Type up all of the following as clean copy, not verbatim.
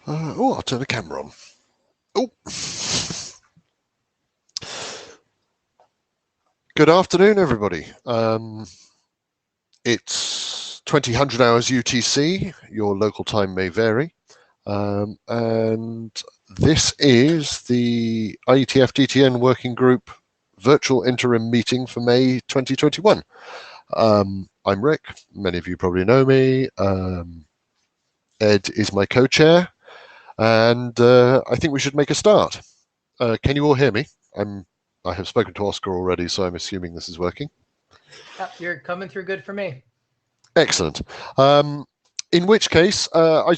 I'll turn the camera on. Oh. Good afternoon, everybody. It's 2000 hours UTC. Your local time may vary. And this is the IETF-DTN Working Group virtual interim meeting for May 2021. I'm Rick. Many of you probably know me. Ed is my co-chair. And I think we should make a start. Can you all hear me? I have spoken to Oscar already, so I'm assuming this is working. Yep, you're coming through good for me. Excellent. In which case, I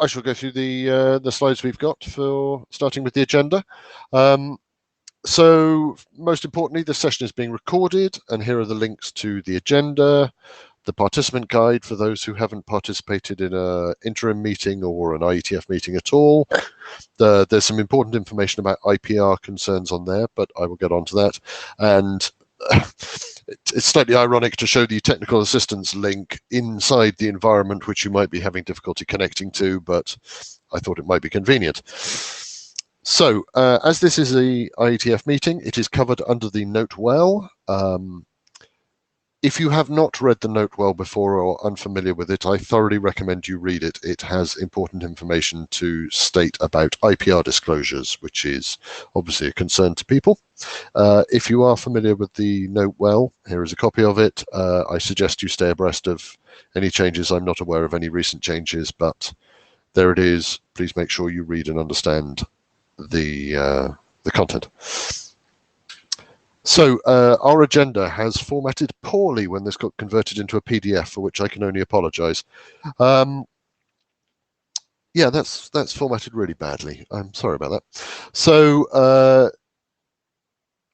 shall go through the slides we've got for starting with the agenda. So most importantly, the session is being recorded, and here are the links to the agenda, the participant guide for those who haven't participated in an interim meeting or an IETF meeting at all. There's some important information about IPR concerns on there, but I will get on to that. And it's slightly ironic to show the technical assistance link inside the environment which you might be having difficulty connecting to, but I thought it might be convenient. So as this is a IETF meeting, it is covered under the note well. If you have not read the note well before or unfamiliar with it, I thoroughly recommend you read it. It has important information to state about IPR disclosures, which is obviously a concern to people. If you are familiar with the note well, here is a copy of it. I suggest you stay abreast of any changes. I'm not aware of any recent changes, but there it is. Please make sure you read and understand the content. So our agenda has formatted poorly when this got converted into a PDF, for which I can only apologize. Yeah, that's formatted really badly. I'm sorry about that. So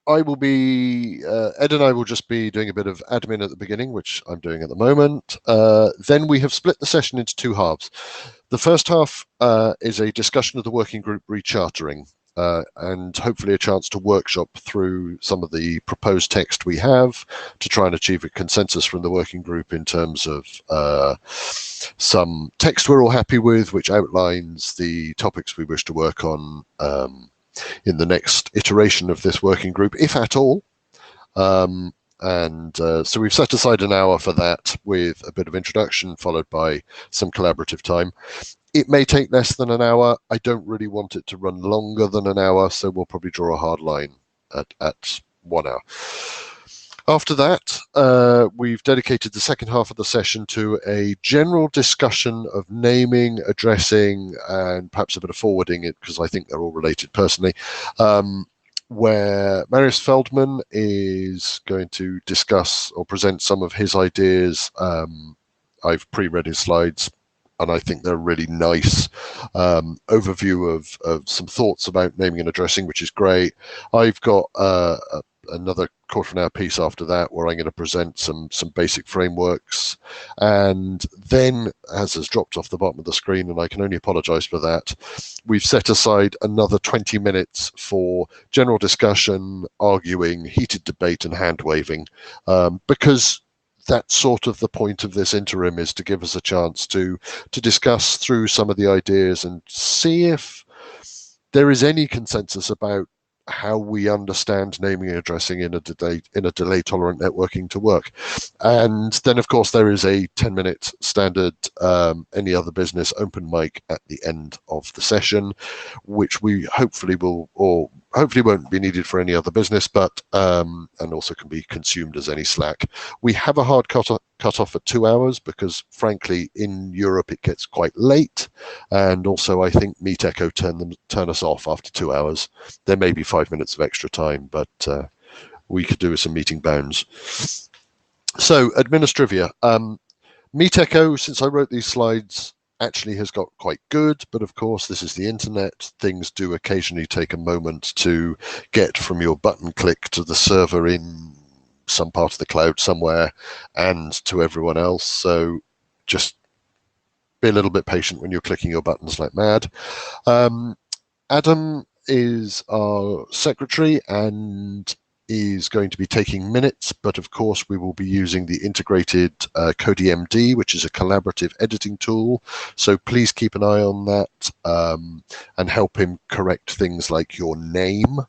I will be, Ed and I will just be doing a bit of admin at the beginning, which I'm doing at the moment. Then we have split the session into two halves. The first half is a discussion of the working group rechartering. And hopefully a chance to workshop through some of the proposed text we have to try and achieve a consensus from the working group in terms of some text we're all happy with, which outlines the topics we wish to work on in the next iteration of this working group, if at all. So we've set aside an hour for that with a bit of introduction followed by some collaborative time. It may take less than an hour. I don't really want it to run longer than an hour, so we'll probably draw a hard line at 1 hour. After that, we've dedicated the second half of the session to a general discussion of naming, addressing, and perhaps a bit of forwarding it, because I think they're all related personally, where Marius Feldman is going to discuss or present some of his ideas. I've pre-read his slides, and I think they're a really nice overview of some thoughts about naming and addressing, which is great. I've got another quarter of an hour piece after that where I'm going to present some basic frameworks. And then, as has dropped off the bottom of the screen, and I can only apologize for that, we've set aside another 20 minutes for general discussion, arguing, heated debate, and hand-waving, because that's sort of the point of this interim, is to give us a chance to discuss through some of the ideas and see if there is any consensus about how we understand naming and addressing in a delay tolerant networking to work. And then of course there is a 10-minute standard any other business open mic at the end of the session, which we hopefully will, or hopefully won't be needed for any other business, but and also can be consumed as any Slack. We have a hard cut off at 2 hours because frankly in Europe it gets quite late, and also I think Meet Echo turn us off after 2 hours. There may be 5 minutes of extra time, but we could do with some meeting bounds. So administrivia. Meet Echo, since I wrote these slides, actually has got quite good, but of course this is the internet. Things do occasionally take a moment to get from your button click to the server in some part of the cloud somewhere and to everyone else. So just be a little bit patient when you're clicking your buttons like mad. Adam is our secretary, and is going to be taking minutes, but of course we will be using the integrated CodeMD, which is a collaborative editing tool. So please keep an eye on that and help him correct things like your name.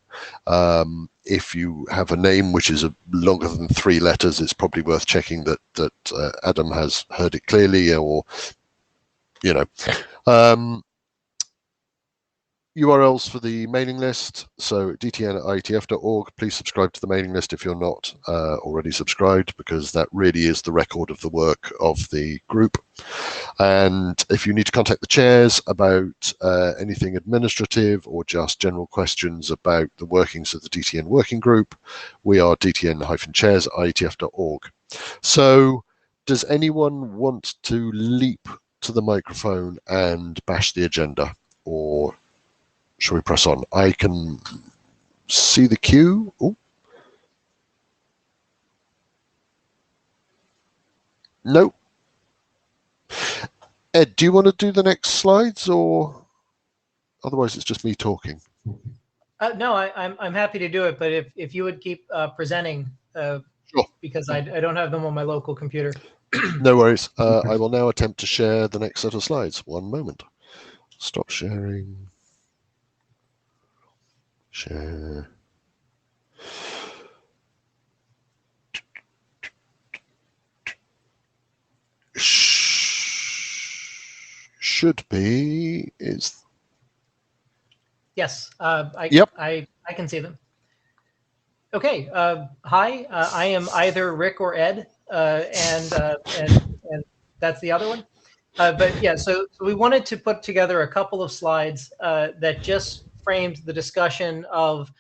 If you have a name which is longer than 3 letters, it's probably worth checking that Adam has heard it clearly, or URLs for the mailing list, so dtn@ietf.org. Please subscribe to the mailing list if you're not already subscribed, because that really is the record of the work of the group. And if you need to contact the chairs about anything administrative or just general questions about the workings of the DTN working group, we are dtn-chairs@ietf.org. So does anyone want to leap to the microphone and bash the agenda, or shall we press on? I can see the queue. Ooh. No. Ed, do you want to do the next slides, or otherwise it's just me talking? No, I'm happy to do it, but if you would keep presenting, Sure. because I don't have them on my local computer. No worries. I will now attempt to share the next set of slides. One moment. Stop sharing. Share. Should be is. Yes, Yep. I can see them. Okay. Hi, I am either Rick or Ed, and that's the other one. But yeah, so we wanted to put together a couple of slides that just framed the discussion of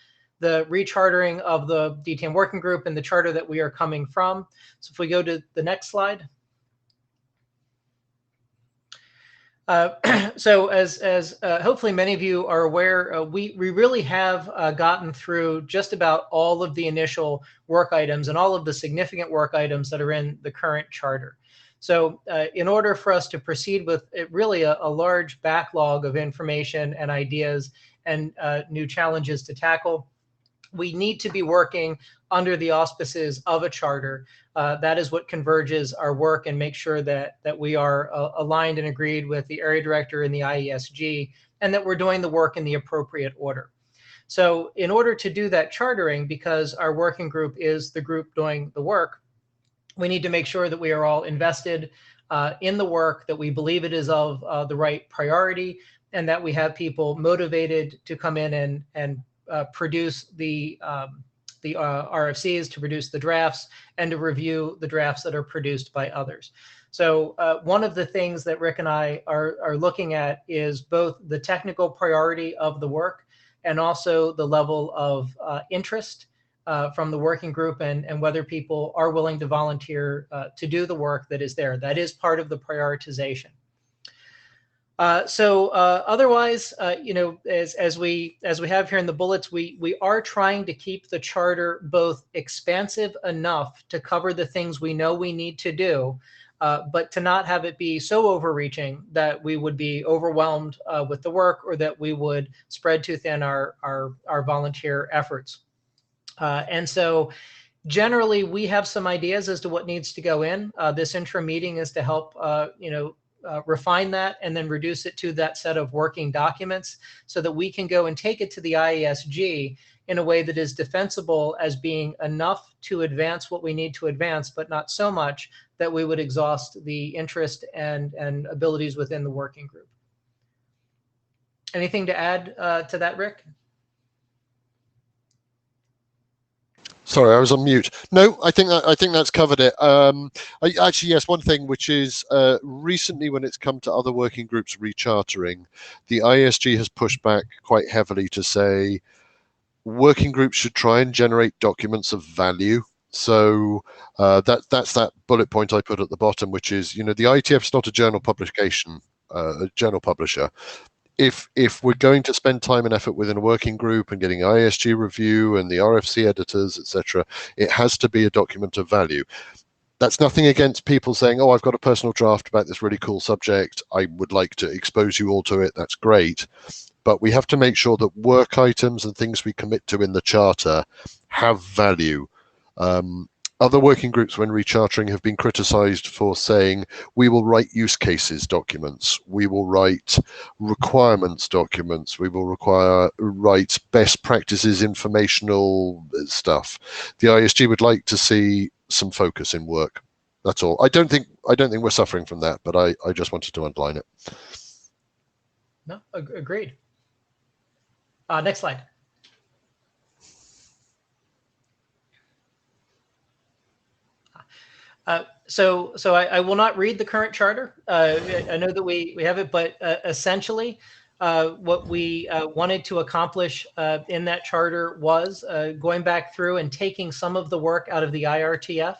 the rechartering of the DTN working group and the charter that we are coming from. So if we go to the next slide. So as hopefully many of you are aware, we really have gotten through just about all of the initial work items and all of the significant work items that are in the current charter. So in order for us to proceed with really a large backlog of information and ideas and new challenges to tackle, we need to be working under the auspices of a charter. That is what converges our work and makes sure that we are aligned and agreed with the area director and the IESG, and that we're doing the work in the appropriate order. So in order to do that chartering, because our working group is the group doing the work, we need to make sure that we are all invested in the work, that we believe it is of the right priority, and that we have people motivated to come in and produce the RFCs, to produce the drafts, and to review the drafts that are produced by others. So one of the things that Rick and I are looking at is both the technical priority of the work and also the level of interest from the working group, and whether people are willing to volunteer to do the work that is there. That is part of the prioritization. Otherwise, as we have here in the bullets, we are trying to keep the charter both expansive enough to cover the things we know we need to do, but to not have it be so overreaching that we would be overwhelmed with the work, or that we would spread too thin our volunteer efforts. And so generally, we have some ideas as to what needs to go in. This interim meeting is to help, refine that and then reduce it to that set of working documents, so that we can go and take it to the IESG in a way that is defensible as being enough to advance what we need to advance, but not so much that we would exhaust the interest and abilities within the working group. Anything to add to that, Rick? Sorry, I was on mute. No, I think that's covered it. Actually, yes, one thing which is recently, when it's come to other working groups rechartering, the IESG has pushed back quite heavily to say working groups should try and generate documents of value. So that's that bullet point I put at the bottom, which is, the IETF is not a journal publication, a journal publisher. If we're going to spend time and effort within a working group and getting IESG review and the RFC editors, etc., it has to be a document of value. That's nothing against people saying, oh, I've got a personal draft about this really cool subject, I would like to expose you all to it, that's great. but we have to make sure that work items and things we commit to in the charter have value. Other working groups, when rechartering, have been criticized for saying, we will write use cases documents, we will write requirements documents, we will write best practices informational stuff. The ISG would like to see some focus in work. That's all. I don't think we're suffering from that, but I just wanted to underline it. No, agreed. Next slide. So I will not read the current charter. I know that we have it, but essentially what we wanted to accomplish in that charter was going back through and taking some of the work out of the IRTF,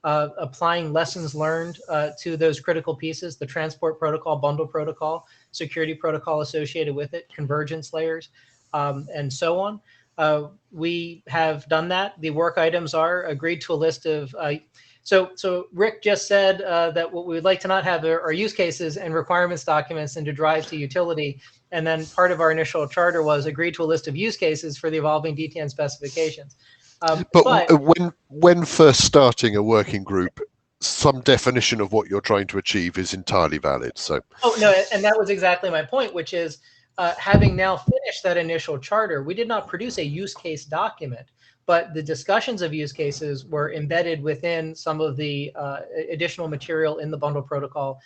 applying lessons learned to those critical pieces, the transport protocol, bundle protocol, security protocol associated with it, convergence layers, and so on. We have done that. The work items are agreed to a list of So Rick just said that what we would like to not have are use cases and requirements documents and to drive to utility. And then part of our initial charter was agreed to a list of use cases for the evolving DTN specifications. But when first starting a working group, some definition of what you're trying to achieve is entirely valid. So. Oh, no, and that was exactly my point, which is having now finished that initial charter, we did not produce a use case document. But the discussions of use cases were embedded within some of the additional material in the bundle protocol,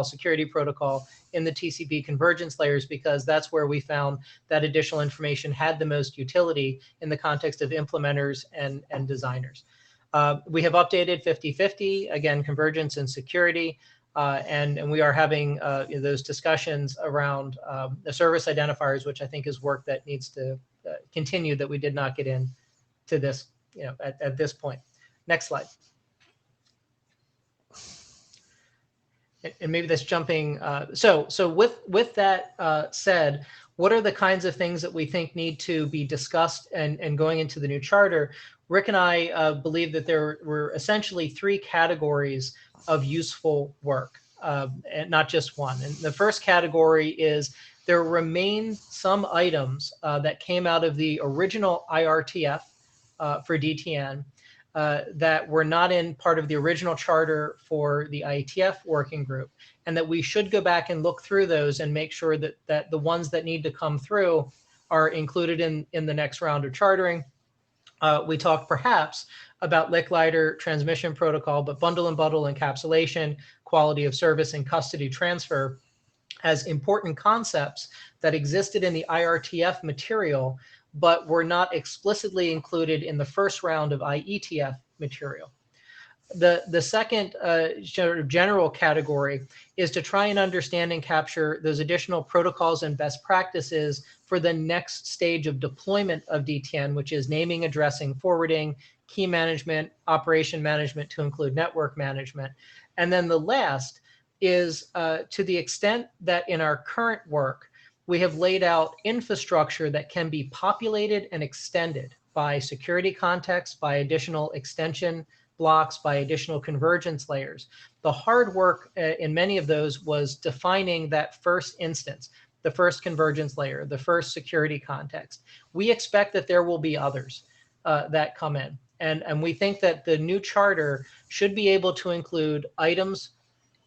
security protocol, in the TCP convergence layers, because that's where we found that additional information had the most utility in the context of implementers and designers. We have updated 50/50, again, convergence and security, and we are having those discussions around the service identifiers, which I think is work that needs to continue, that we did not get in to this, at this point. Next slide. And maybe that's jumping. So with that said, what are the kinds of things that we think need to be discussed and going into the new charter? Rick and I believe that there were essentially three categories of useful work, and not just one. And the first category is there remain some items that came out of the original IRTF for DTN that were not in part of the original charter for the IETF working group, and that we should go back and look through those and make sure that the ones that need to come through are included in the next round of chartering. We talked perhaps about Licklider transmission protocol, but bundle and bundle encapsulation, quality of service, and custody transfer as important concepts that existed in the IRTF material, but were not explicitly included in the first round of IETF material. The second general category is to try and understand and capture those additional protocols and best practices for the next stage of deployment of DTN, which is naming, addressing, forwarding, key management, operation management to include network management. And then the last is to the extent that in our current work, we have laid out infrastructure that can be populated and extended by security context, by additional extension blocks, by additional convergence layers. The hard work in many of those was defining that first instance, the first convergence layer, the first security context. We expect that there will be others that come in. And we think that the new charter should be able to include items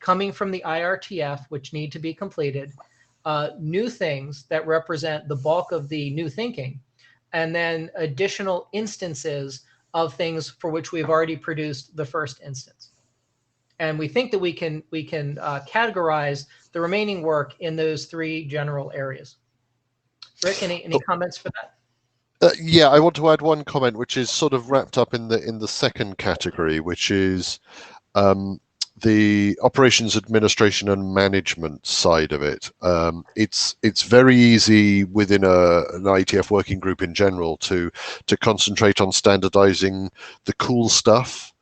coming from the IRTF, which need to be completed, new things that represent the bulk of the new thinking, and then additional instances of things for which we've already produced the first instance. And we think that we can categorize the remaining work in those three general areas. Rick, any comments for that? Yeah, I want to add one comment, which is sort of wrapped up in the second category, which is the operations administration and management side of it. It's very easy within an IETF working group in general to concentrate on standardizing the cool stuff,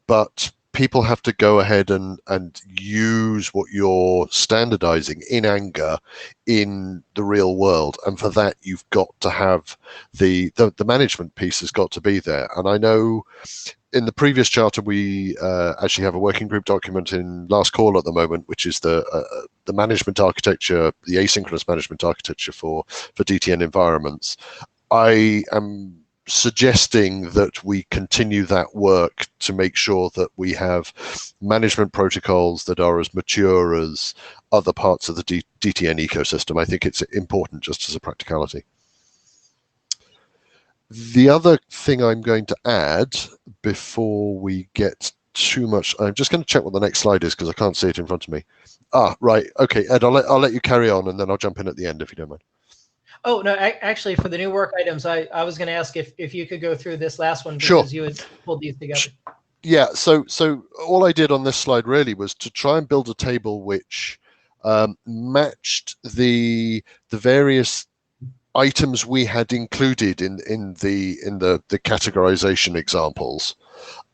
but people have to go ahead and use what you're standardizing in anger in the real world, and for that you've got to have the management piece has got to be there. And I know in the previous charter, we actually have a working group document in last call at the moment, which is the management architecture, the asynchronous management architecture for DTN environments. I am suggesting that we continue that work to make sure that we have management protocols that are as mature as other parts of the DTN ecosystem. I think it's important just as a practicality. The other thing I'm going to add before we get too much, I'm just going to check what the next slide is because I can't see it in front of me. Right. Okay, Ed, I'll let you carry on and then I'll jump in at the end if you don't mind. Oh, no, actually, for the new work items, I was going to ask if you could go through this last one Sure. because you had pulled these together. Yeah, so all I did on this slide really was to try and build a table which matched the various items we had included in the categorization examples,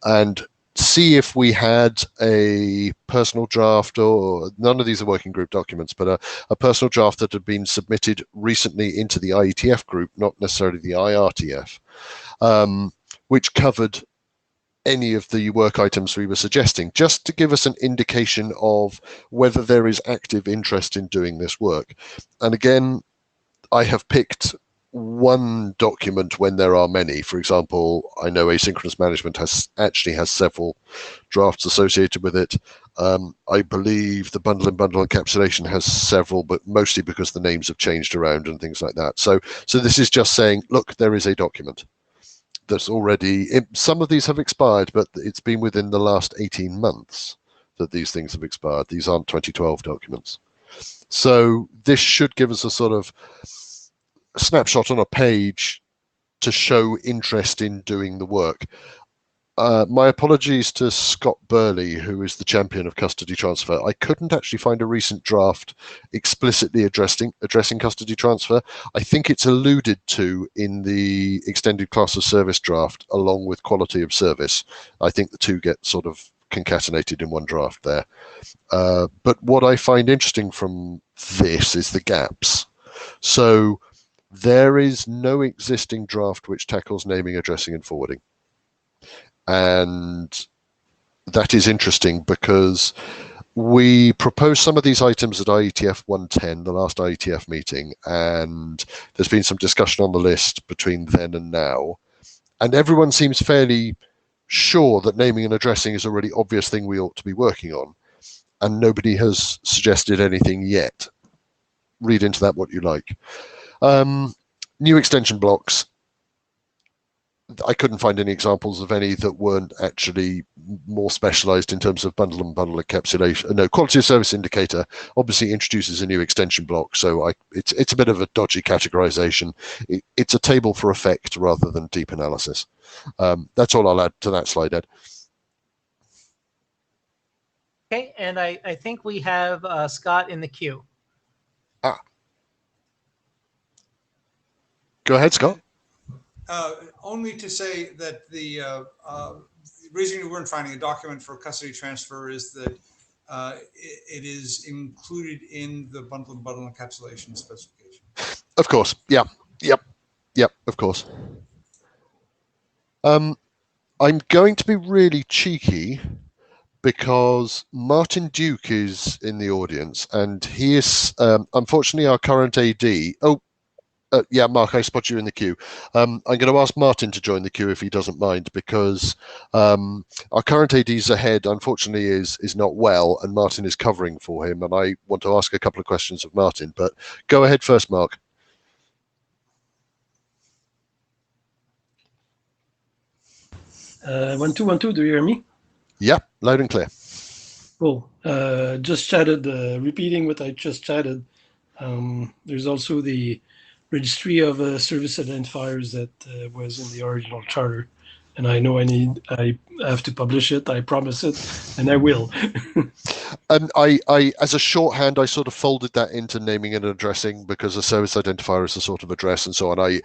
and see if we had a personal draft, or none of these are working group documents, but a personal draft that had been submitted recently into the IETF group, not necessarily the IRTF, which covered any of the work items we were suggesting, just to give us an indication of whether there is active interest in doing this work. And again, I have picked one document when there are many. For example, I know asynchronous management actually has several drafts associated with it. I believe the bundle and bundle encapsulation has several, but mostly because the names have changed around and things like that. So this is just saying, look, there is a document that's already, some of these have expired, but it's been within the last 18 months that these things have expired. These aren't 2012 documents. So this should give us a sort of snapshot on a page to show interest in doing the work. My apologies to Scott Burley, who is the champion of custody transfer. I couldn't actually find a recent draft explicitly addressing custody transfer. I think it's alluded to in the extended class of service draft along with quality of service. I think the two get sort of concatenated in one draft there. But what I find interesting from this is the gaps. So there is no existing draft which tackles naming, addressing, and forwarding. And that is interesting because we proposed some of these items at IETF 110, the last IETF meeting, and there's been some discussion on the list between then and now. And everyone seems fairly sure that naming and addressing is a really obvious thing we ought to be working on. And nobody has suggested anything yet. Read into that what you like. New extension blocks. I couldn't find any examples of any that weren't actually more specialized in terms of bundle and bundle encapsulation. No, quality of service indicator obviously introduces a new extension block, so it's a bit of a dodgy categorization. It's a table for effect rather than deep analysis. That's all I'll add to that slide, Ed. Okay, and I think we have Scott in the queue. Go ahead, Scott. Only to say that the reason we weren't finding a document for custody transfer is that it is included in the bundle and bundle encapsulation specification. Of course, yeah, yep, of course. I'm going to be really cheeky because Martin Duke is in the audience and he is unfortunately our current AD. Yeah, Mark, I spot you in the queue. I'm going to ask Martin to join the queue if he doesn't mind, because our current AD's ahead, unfortunately, is not well, and Martin is covering for him, and I want to ask a couple of questions of Martin. But go ahead first, Mark. 1 2 1 2. Do you hear me? Yeah, loud and clear. Cool. Just chatted. Repeating what I just chatted. There's also the registry of service identifiers that was in the original charter, and I know I have to publish it. I promise it, and I will. And I as a shorthand, I sort of folded that into naming and addressing because a service identifier is a sort of address and so on. I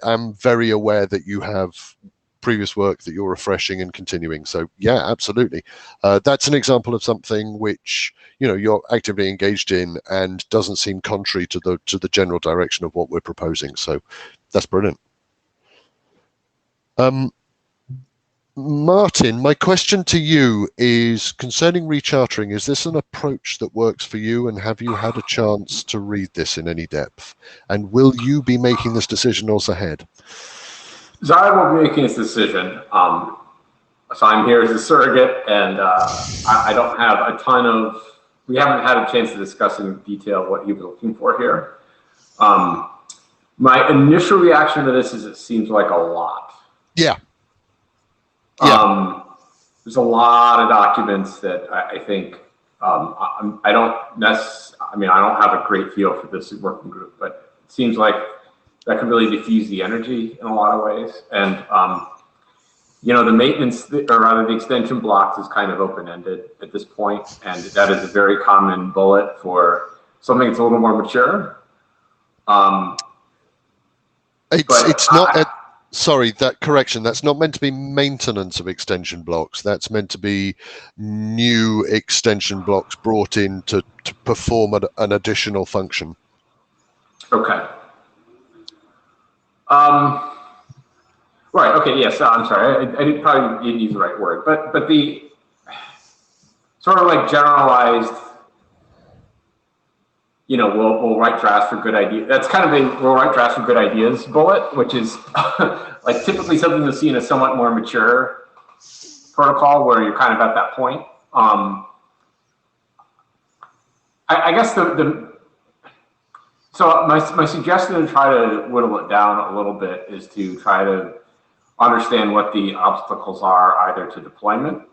am very aware that you have previous work that you're refreshing and continuing. So yeah, absolutely. That's an example of something which, you know, you're actively engaged in and doesn't seem contrary to the general direction of what we're proposing. So that's brilliant. Martin, my question to you is concerning rechartering. Is this an approach that works for you, and have you had a chance to read this in any depth? And will you be making this decision also ahead? So I will be making this decision. So I'm here as a surrogate, and I don't have a ton of, we haven't had a chance to discuss in detail what you've been looking for here. My initial reaction to this is it seems like a lot. Yeah. There's a lot of documents that I think I don't have a great feel for this working group, but it seems like that could really diffuse the energy in a lot of ways. And the maintenance, or rather the extension blocks, is kind of open-ended at this point, and that is a very common bullet for something that's a little more mature. Sorry, that correction. That's not meant to be maintenance of extension blocks. That's meant to be new extension blocks brought in to perform an additional function. Okay. Right. Okay. Yes. I'm sorry. I probably didn't use the right word, but the sort of like generalized, we'll write drafts for good ideas. That's kind of a we'll write drafts for good ideas bullet, which is like typically something you'll see in a somewhat more mature protocol where you're kind of at that point. I guess so my suggestion to try to whittle it down a little bit is to try to understand what the obstacles are, either to deployment,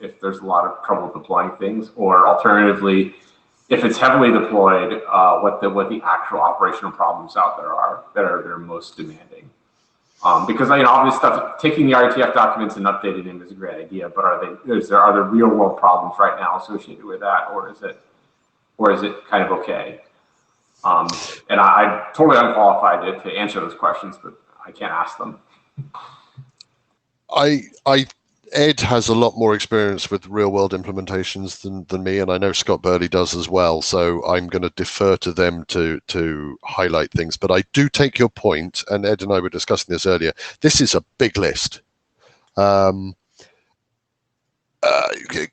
if there's a lot of trouble deploying things, or alternatively, if it's heavily deployed, what the actual operational problems out there are that are most demanding. Because all this stuff, taking the IETF documents and updating them is a great idea, but are there real world problems right now associated with that, or is it kind of okay? And I'm totally unqualified to answer those questions, but I can't ask them. Ed has a lot more experience with real-world implementations than me, and I know Scott Burley does as well. So I'm going to defer to them to highlight things. But I do take your point, and Ed and I were discussing this earlier. This is a big list.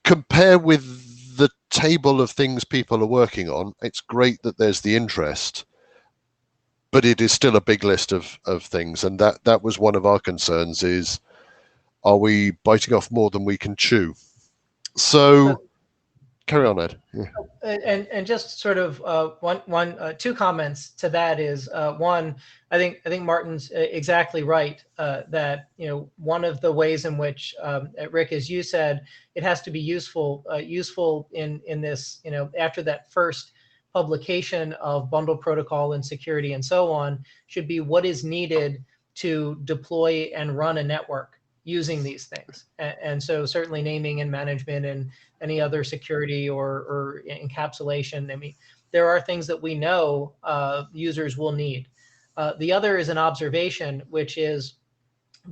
Compare with the table of things people are working on. It's great that there's the interest, but it is still a big list of things, and that was one of our concerns is, are we biting off more than we can chew? So carry on, Ed. Yeah. And just sort of two comments to that is one, I think Martin's exactly right that one of the ways in which Rick, as you said, it has to be useful in this after that first publication of bundle protocol and security and so on should be what is needed to deploy and run a network using these things. And so certainly naming and management and any other security or encapsulation. I mean, there are things that we know users will need. The other is an observation, which is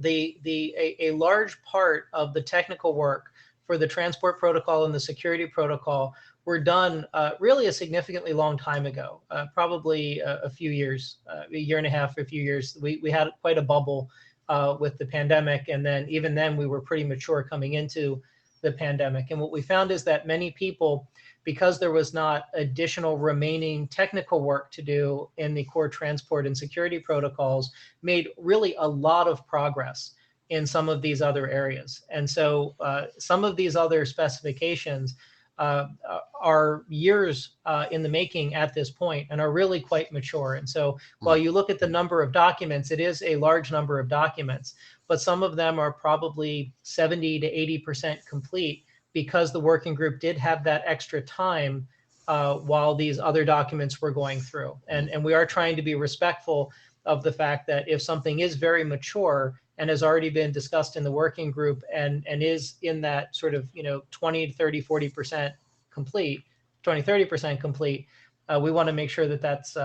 a large part of the technical work for the transport protocol and the security protocol were done really a significantly long time ago, probably a few years, a year and a half, a few years. We had quite a bubble with the pandemic, and then even then we were pretty mature coming into the pandemic. And what we found is that many people, because there was not additional remaining technical work to do in the core transport and security protocols, made really a lot of progress in some of these other areas. And so some of these other specifications are years in the making at this point and are really quite mature. And so while you look at the number of documents, it is a large number of documents, but some of them are probably 70 to 80% complete because the working group did have that extra time while these other documents were going through. And we are trying to be respectful of the fact that if something is very mature and has already been discussed in the working group and is in that sort of 20 to 30, 40% complete, 20, 30% complete, we want to make sure that that's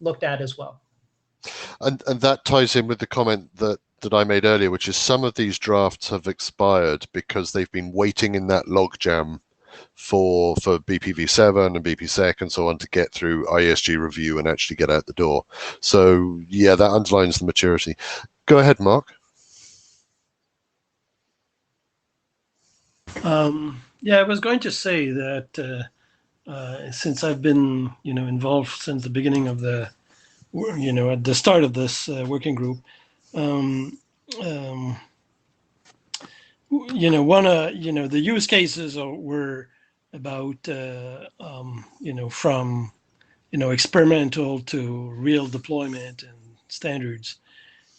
looked at as well. And that ties in with the comment that I made earlier, which is some of these drafts have expired because they've been waiting in that logjam for BPv7 and BPsec and so on to get through IESG review and actually get out the door. So yeah, that underlines the maturity. Go ahead, Mark. Yeah, I was going to say that since I've been, involved since the beginning of the, at the start of this working group, um, um, the use cases were about, from, experimental to real deployment and standards.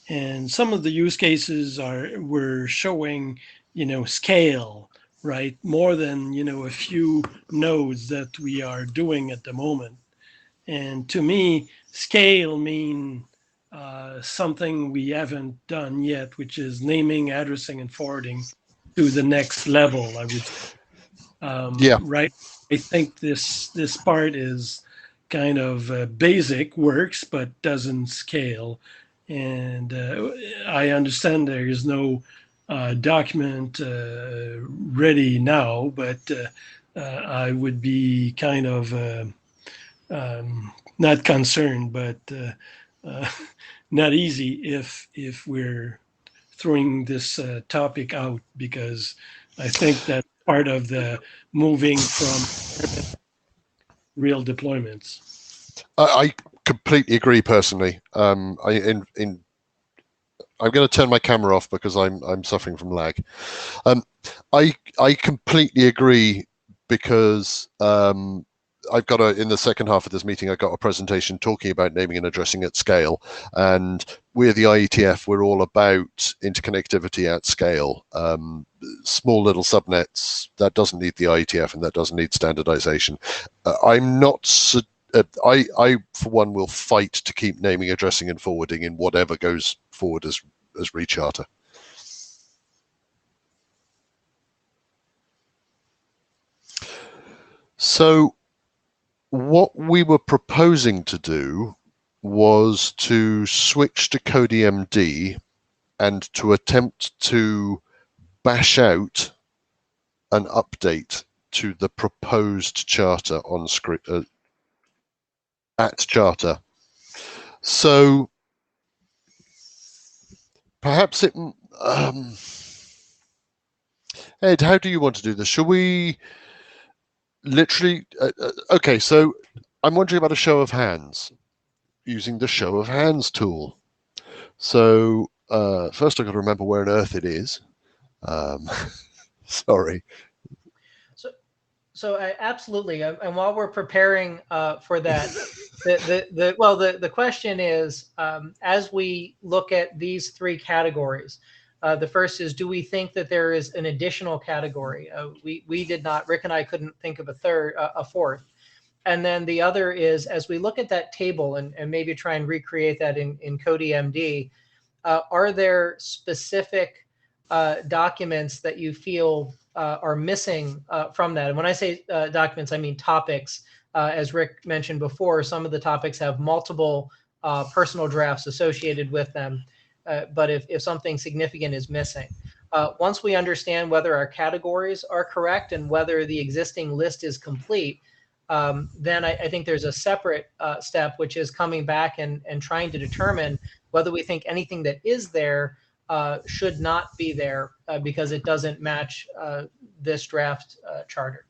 And some of the use cases were showing, scale, right? More than, a few nodes that we are doing at the moment. And to me, scale mean something we haven't done yet, which is naming, addressing, and forwarding to the next level, I would say. Yeah. Right. I think this part is kind of basic, works, but doesn't scale. And I understand there is no document ready now, but I would be kind of not concerned, but not easy if we're throwing this topic out, because I think that part of the moving from real deployments. I completely agree personally. I'm going to turn my camera off because I'm suffering from lag. I completely agree, because I've got in the second half of this meeting, I got a presentation talking about naming and addressing at scale, and we're the IETF. We're all about interconnectivity at scale. Small little subnets, that doesn't need the IETF and that doesn't need standardization. I'm not. I for one will fight to keep naming, addressing, and forwarding in whatever goes forward as recharter. So what we were proposing to do was to switch to CodeMD and to attempt to bash out an update to the proposed charter on script at charter. So perhaps it, Ed, how do you want to do this? Shall we literally, okay, so I'm wondering about a show of hands, using the show of hands tool. So first I've got to remember where on earth it is. Sorry. So absolutely, and while we're preparing for that, the question is, as we look at these three categories, the first is, do we think that there is an additional category? We did not. Rick and I couldn't think of a fourth. And then the other is, as we look at that table and maybe try and recreate that in CodeMD, are there specific documents that you feel are missing from that? And when I say documents, I mean topics. As Rick mentioned before, some of the topics have multiple personal drafts associated with them. But if something significant is missing, once we understand whether our categories are correct and whether the existing list is complete, then I think there's a separate step, which is coming back and trying to determine whether we think anything that is there should not be there because it doesn't match this draft charter.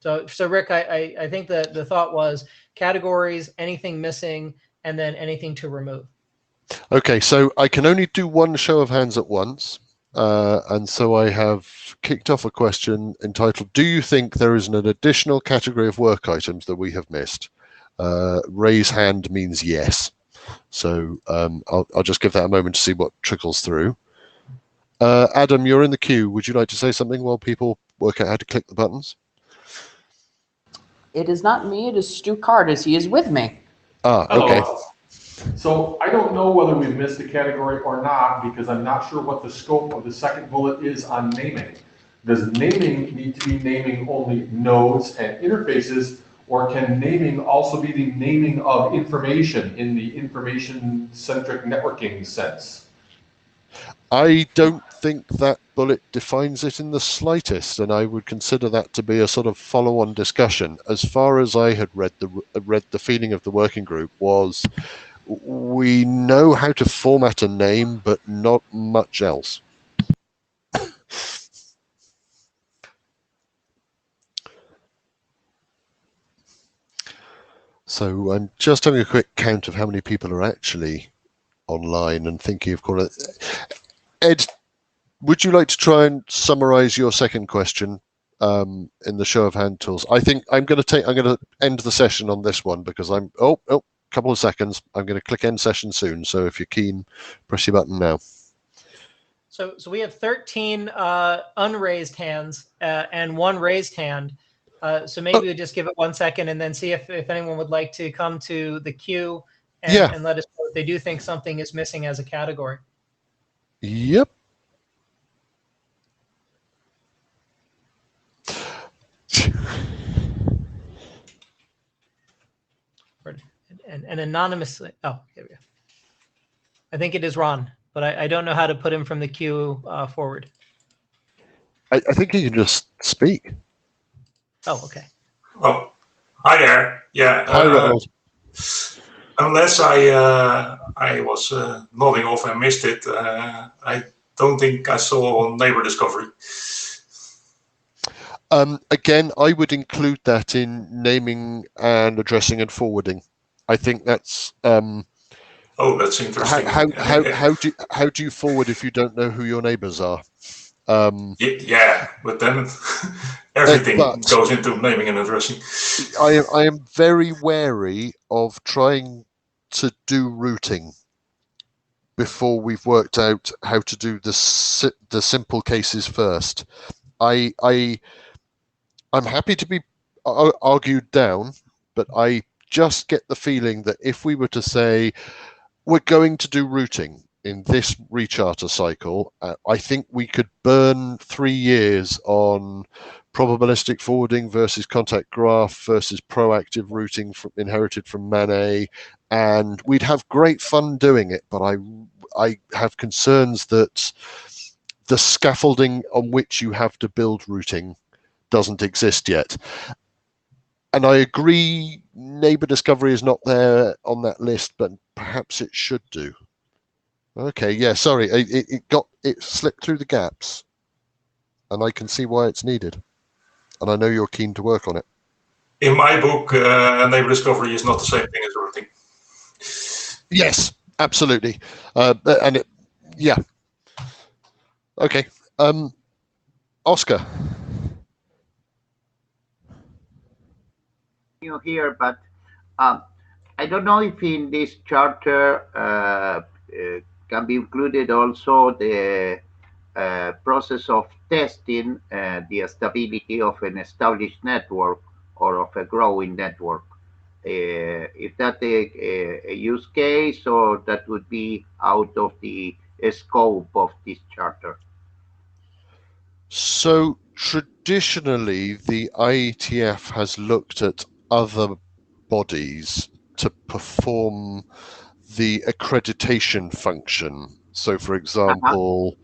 So Rick, I think the thought was categories, anything missing, and then anything to remove. Okay, so I can only do one show of hands at once. And so I have kicked off a question entitled, do you think there is an additional category of work items that we have missed? Raise hand means yes. So I'll just give that a moment to see what trickles through. Adam, you're in the queue. Would you like to say something while people work out how to click the buttons? It is not me, it is Stu Cardis. He is with me. Ah, okay. So I don't know whether we've missed a category or not, because I'm not sure what the scope of the second bullet is on naming. Does naming need to be naming only nodes and interfaces, or can naming also be the naming of information in the information-centric networking sense? I don't think that bullet defines it in the slightest, and I would consider that to be a sort of follow-on discussion. As far as I had read the feeling of the working group was, we know how to format a name, but not much else. So I'm just having a quick count of how many people are actually online and thinking of calling. Ed, would you like to try and summarize your second question in the show of hand tools? I think I'm going to end the session on this one because couple of seconds. I'm going to click end session soon. So if you're keen, press your button now. So we have 13 unraised hands and one raised hand. So maybe we just give it 1 second and then see if anyone would like to come to the queue and let us know if they do think something is missing as a category. Yep. And anonymously, oh, here we go. I think it is Ron, but I don't know how to put him from the queue forward. I think you can just speak. Oh, okay. Oh, hi there. Yeah. Hi, Ronald. Unless I was nodding off and missed it, I don't think I saw neighbor discovery. Again, I would include that in naming and addressing and forwarding. I think that's. Oh, that's interesting. How do you forward if you don't know who your neighbors are? Yeah, but then everything goes into naming and addressing. I am very wary of trying to do routing before we've worked out how to do the simple cases first. I'm happy to be argued down, but I just get the feeling that if we were to say we're going to do routing in this recharter cycle, I think we could burn 3 years on probabilistic forwarding versus contact graph versus proactive routing inherited from MANA, and we'd have great fun doing it, but I have concerns that the scaffolding on which you have to build routing doesn't exist yet. And I agree neighbor discovery is not there on that list, but perhaps it should do. Okay, yeah, sorry, it slipped through the gaps, and I can see why it's needed, and I know you're keen to work on it. In my book, neighbor discovery is not the same thing as routing. Yes, absolutely, yeah. Okay, Oscar. You here, but I don't know if in this charter can be included also the process of testing the stability of an established network or of a growing network. If that a use case, or that would be out of the scope of this charter? So traditionally, the IETF has looked at other bodies to perform the accreditation function. So, for example,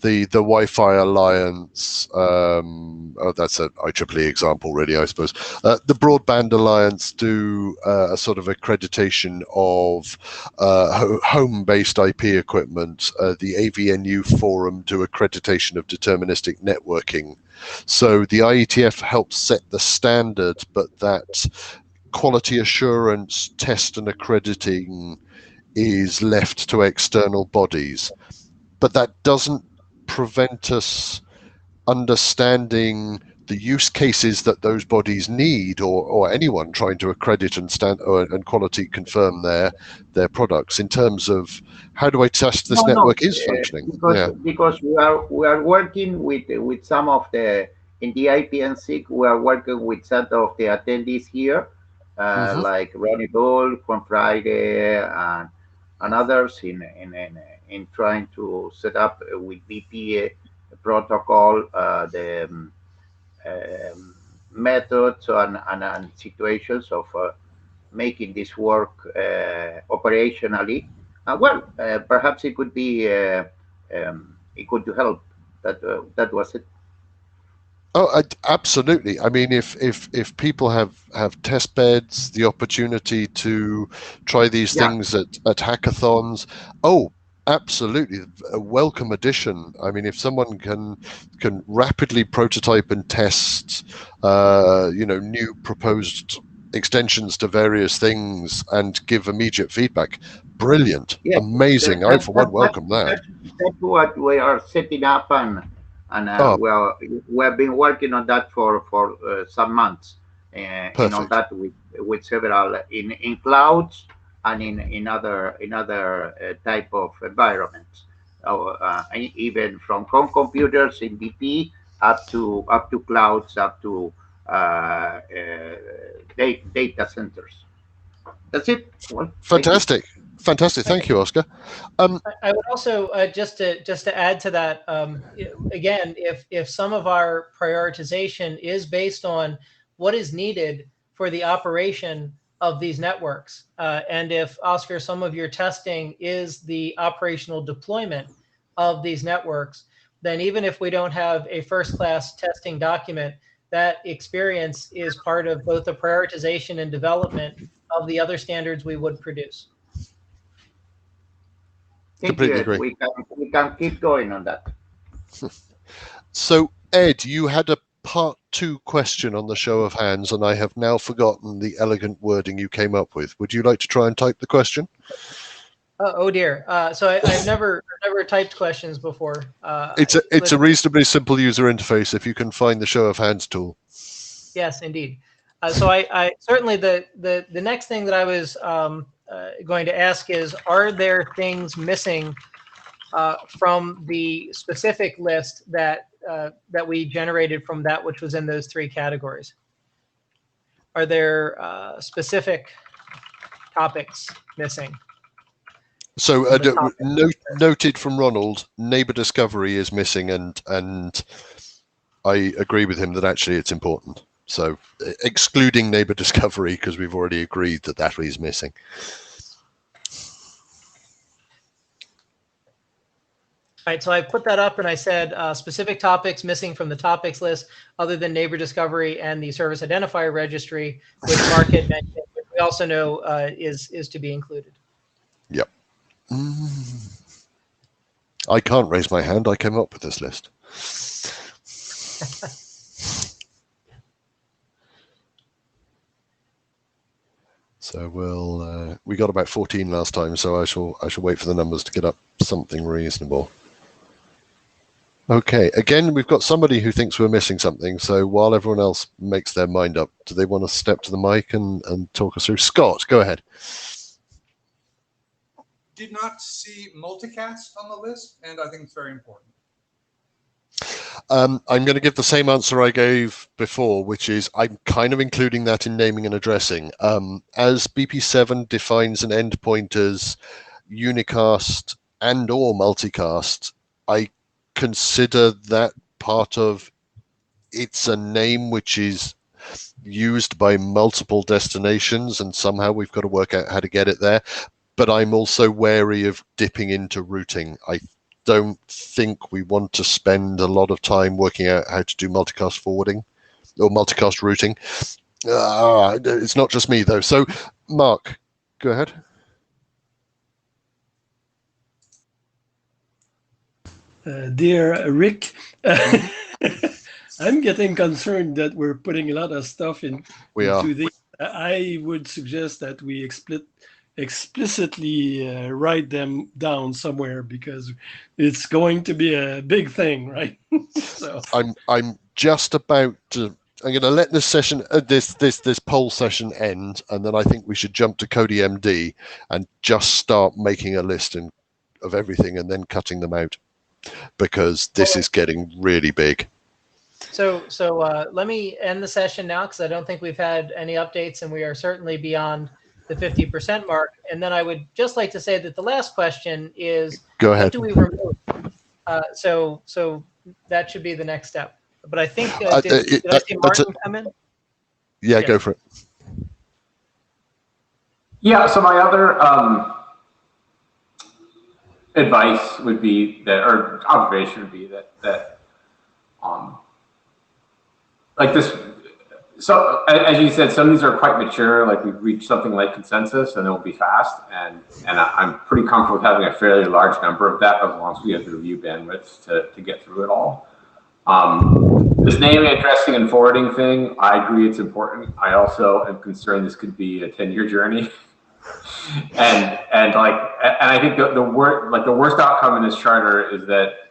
the Wi-Fi Alliance, that's an IEEE example, really, I suppose. The Broadband Alliance do a sort of accreditation of home-based IP equipment. The AVNU Forum do accreditation of deterministic networking. So the IETF helps set the standard, but that quality assurance, test and accrediting is left to external bodies. But that doesn't prevent us understanding the use cases that those bodies need, or anyone trying to accredit and quality confirm their products in terms of how do I test this network is functioning? Because we are working with some of the in the IPNSIC, we are working with some of the attendees here, like Ronnie Bull, Juan Friday, and others in trying to set up with BPA protocol the methods and situations of making this work operationally. Perhaps it could be it could help. That was it. Oh, absolutely. I mean, if people have test beds, the opportunity to try these things at hackathons, absolutely, a welcome addition. I mean, if someone can rapidly prototype and test, new proposed extensions to various things and give immediate feedback. Brilliant. Yeah, Amazing. I, for one, welcome that. That's what we are setting up, and Oh. well, we have been working on that for some months, and on that with several in clouds and in other type of environments, even from home computers in BP up to clouds, up to data centers. That's it. Well, fantastic. Fantastic. Thank you, Oscar. I would also just to add to that, again, if some of our prioritization is based on what is needed for the operation of these networks, and if, Oscar, some of your testing is the operational deployment of these networks, then even if we don't have a first-class testing document, that experience is part of both the prioritization and development of the other standards we would produce. Completely agree. We can keep going on that. So, Ed, you had a part 2 question on the show of hands, and I have now forgotten the elegant wording you came up with. Would you like to try and type the question? Oh dear. So I've never typed questions before. It's a reasonably simple user interface if you can find the show of hands tool. Yes, indeed. So I certainly the next thing that I was going to ask is, are there things missing from the specific list that we generated from that which was in those 3 categories? Are there specific topics missing? So noted from Ronald, neighbor discovery is missing, and I agree with him that actually it's important. So excluding neighbor discovery, because we've already agreed that that is missing. All right, so I put that up and I said specific topics missing from the topics list other than neighbor discovery and the service identifier registry, which Mark had mentioned, which we also know is to be included. Yep. I can't raise my hand. I came up with this list. So we got about 14 last time, so I shall wait for the numbers to get up something reasonable. Okay, again, we've got somebody who thinks we're missing something. So while everyone else makes their mind up, do they want to step to the mic and talk us through? Scott, go ahead. Did not see multicast on the list, and I think it's very important. I'm going to give the same answer I gave before, which is I'm kind of including that in naming and addressing. As BP7 defines an endpoint as unicast and or multicast, I consider that part of it's a name which is used by multiple destinations, and somehow we've got to work out how to get it there. But I'm also wary of dipping into routing. I don't think we want to spend a lot of time working out how to do multicast forwarding or multicast routing. It's not just me, though. So, Mark, go ahead. Dear Rick, I'm getting concerned that we're putting a lot of stuff into the. I would suggest that we explicitly write them down somewhere, because it's going to be a big thing, right? So I'm just about to. I'm going to let this session, this poll session end, and then I think we should jump to CodiMD and just start making a list of everything and then cutting them out, because this is getting really big. So let me end the session now, because I don't think we've had any updates, and we are certainly beyond the 50% mark. And then I would just like to say that the last question is, go ahead. What do we remove? So that should be the next step. But I think, did I see Martin come in? Yeah, go for it. Yeah, so my other advice would be that, or observation would be that like this, so as you said, some of these are quite mature, like we've reached something like consensus and it'll be fast, and I'm pretty comfortable with having a fairly large number of that, as long as we have the review bandwidth to get through it all. This naming, addressing, and forwarding thing, I agree it's important. I also am concerned this could be a 10-year journey. and I think the worst outcome in this charter is that,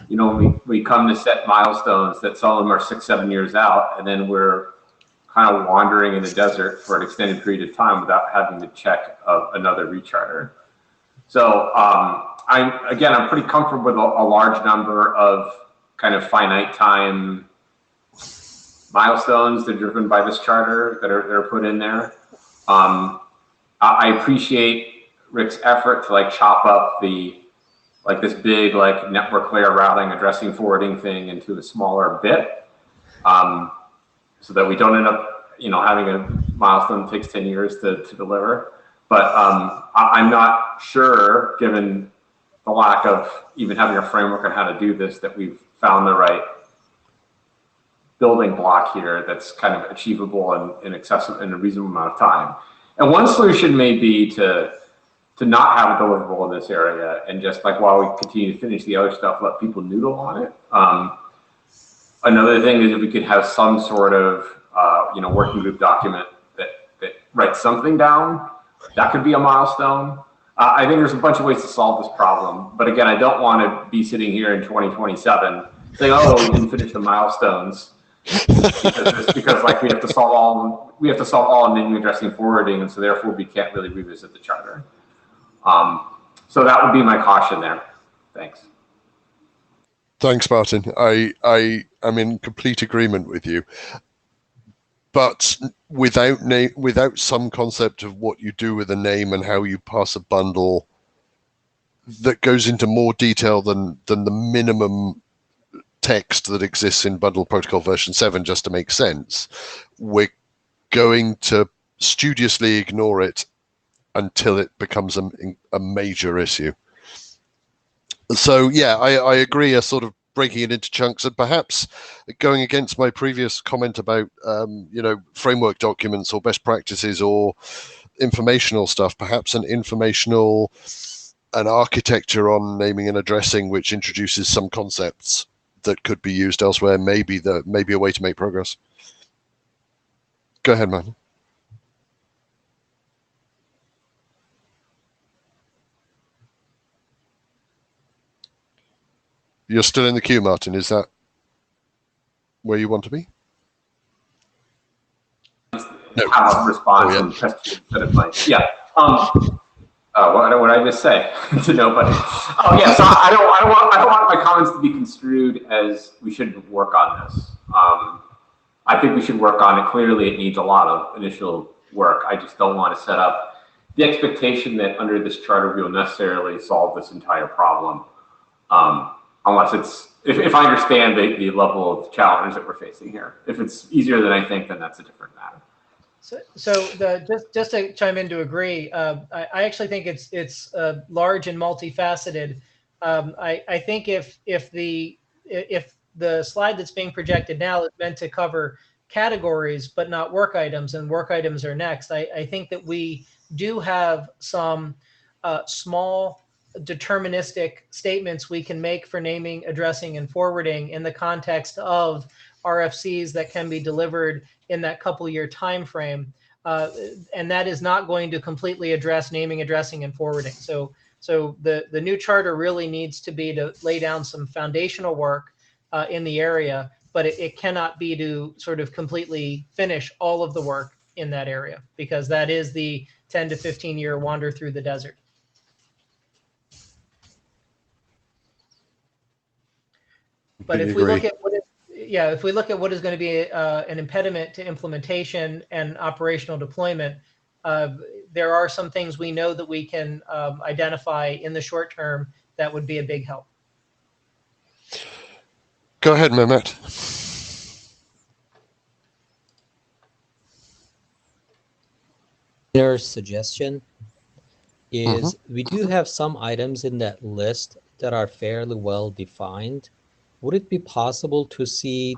you know, we come to set milestones that some of them are 6-7 years out, and then we're kind of wandering in the desert for an extended period of time without having to check another recharter. So I'm pretty comfortable with a large number of kind of finite time milestones that are driven by this charter that are put in there. I appreciate Rick's effort to like chop up this big like network layer routing, addressing, forwarding thing into a smaller bit, so that we don't end up, you know, having a milestone that takes 10 years to deliver. But I'm not sure, given the lack of even having a framework on how to do this, that we've found the right building block here that's kind of achievable and accessible in a reasonable amount of time. And one solution may be to not have a deliverable in this area, and just like while we continue to finish the other stuff, let people noodle on it. Another thing is if we could have some sort of working group document that writes something down, that could be a milestone. I think there's a bunch of ways to solve this problem, but again, I don't want to be sitting here in 2027 saying, "Oh, we didn't finish the milestones," because like we have to solve all naming, addressing, forwarding, and so therefore we can't really revisit the charter. So that would be my caution there. Thanks. Thanks, Martin. I am in complete agreement with you. But without some concept of what you do with a name and how you pass a bundle that goes into more detail than the minimum text that exists in Bundle Protocol version 7 just to make sense, we're going to studiously ignore it until it becomes a major issue. So yeah, I agree, a sort of breaking it into chunks, and perhaps going against my previous comment about framework documents or best practices or informational stuff, perhaps an architecture on naming and addressing which introduces some concepts that could be used elsewhere, maybe a way to make progress. Go ahead, man. You're still in the queue, Martin. Is that where you want to be? No. Have a response and question instead of like, yeah. What did I just say to nobody? Oh yeah, so I don't want my comments to be construed as we shouldn't work on this. I think we should work on it. Clearly, it needs a lot of initial work. I just don't want to set up the expectation that under this charter we will necessarily solve this entire problem. Unless if I understand the level of challenge that we're facing here. If it's easier than I think, then that's a different matter. Just to chime in to agree, I actually think it's large and multifaceted. I think if the slide that's being projected now is meant to cover categories but not work items, and work items are next, I think that we do have some small deterministic statements we can make for naming, addressing, and forwarding in the context of RFCs that can be delivered in that couple-year time frame, and that is not going to completely address naming, addressing, and forwarding. So the new charter really needs to be to lay down some foundational work in the area, but it cannot be to sort of completely finish all of the work in that area, because that is the 10 to 15 year wander through the desert. But if we look at what is going to be an impediment to implementation and operational deployment, there are some things we know that we can identify in the short term that would be a big help. Go ahead, Mehmet. Their suggestion is we do have some items in that list that are fairly well defined. Would it be possible to see,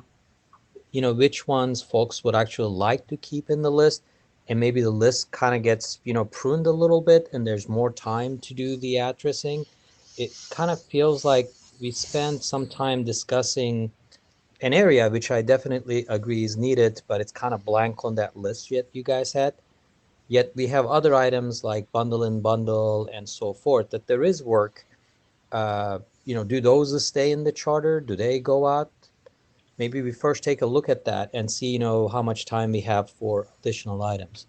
which ones folks would actually like to keep in the list, and maybe the list kind of gets, pruned a little bit and there's more time to do the addressing? It kind of feels like we spent some time discussing an area which I definitely agree is needed, but it's kind of blank on that list yet you guys had. Yet we have other items like bundle and bundle and so forth that there is work. Do those stay in the charter? Do they go out? Maybe we first take a look at that and see, how much time we have for additional items.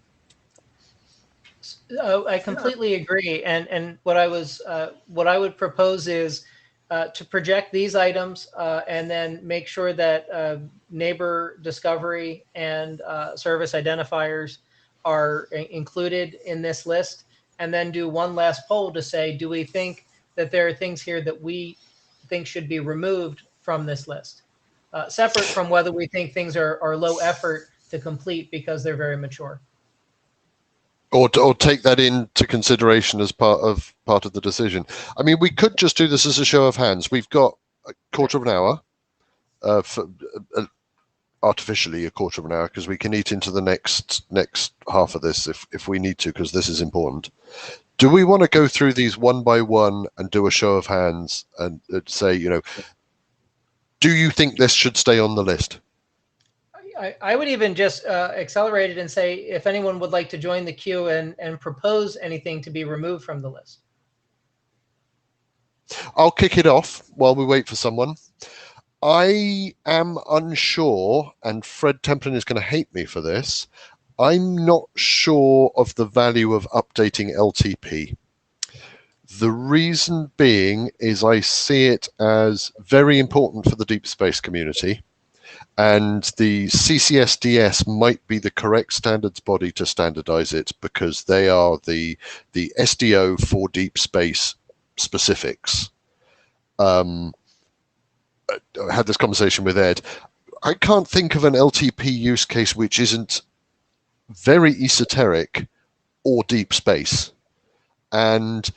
I completely agree. And what I would propose is to project these items and then make sure that neighbor discovery and service identifiers are included in this list, and then do one last poll to say, do we think that there are things here that we think should be removed from this list, separate from whether we think things are low effort to complete because they're very mature. Or take that into consideration as part of the decision. I mean, we could just do this as a show of hands. We've got a quarter of an hour, artificially a quarter of an hour, because we can eat into the next half of this if we need to, because this is important. Do we want to go through these one by one and do a show of hands and say, do you think this should stay on the list? I would even just accelerate it and say, if anyone would like to join the queue and propose anything to be removed from the list. I'll kick it off while we wait for someone. I am unsure, and Fred Templin is going to hate me for this. I'm not sure of the value of updating LTP. The reason being is I see it as very important for the deep space community. And the CCSDS might be the correct standards body to standardize it, because they are the SDO for deep space specifics. I had this conversation with Ed. I can't think of an LTP use case which isn't very esoteric or deep space. And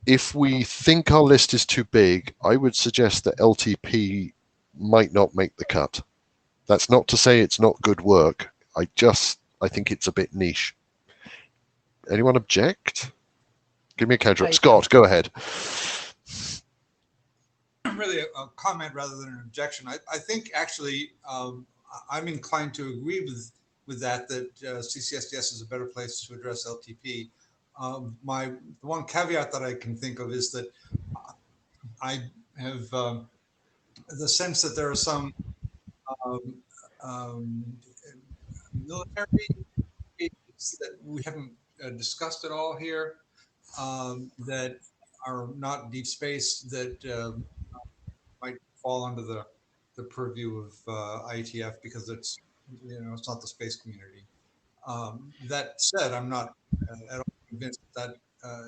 if we think our list is too big, I would suggest that LTP might not make the cut. That's not to say it's not good work. I think it's a bit niche. Anyone object? Give me a counter. Scott, go ahead. Really a comment rather than an objection. I think actually I'm inclined to agree with that CCSDS is a better place to address LTP. The one caveat that I can think of is that I have the sense that there are some military cases that we haven't discussed at all here that are not deep space that might fall under the purview of IETF because it's not the space community. That said, I'm not at all convinced that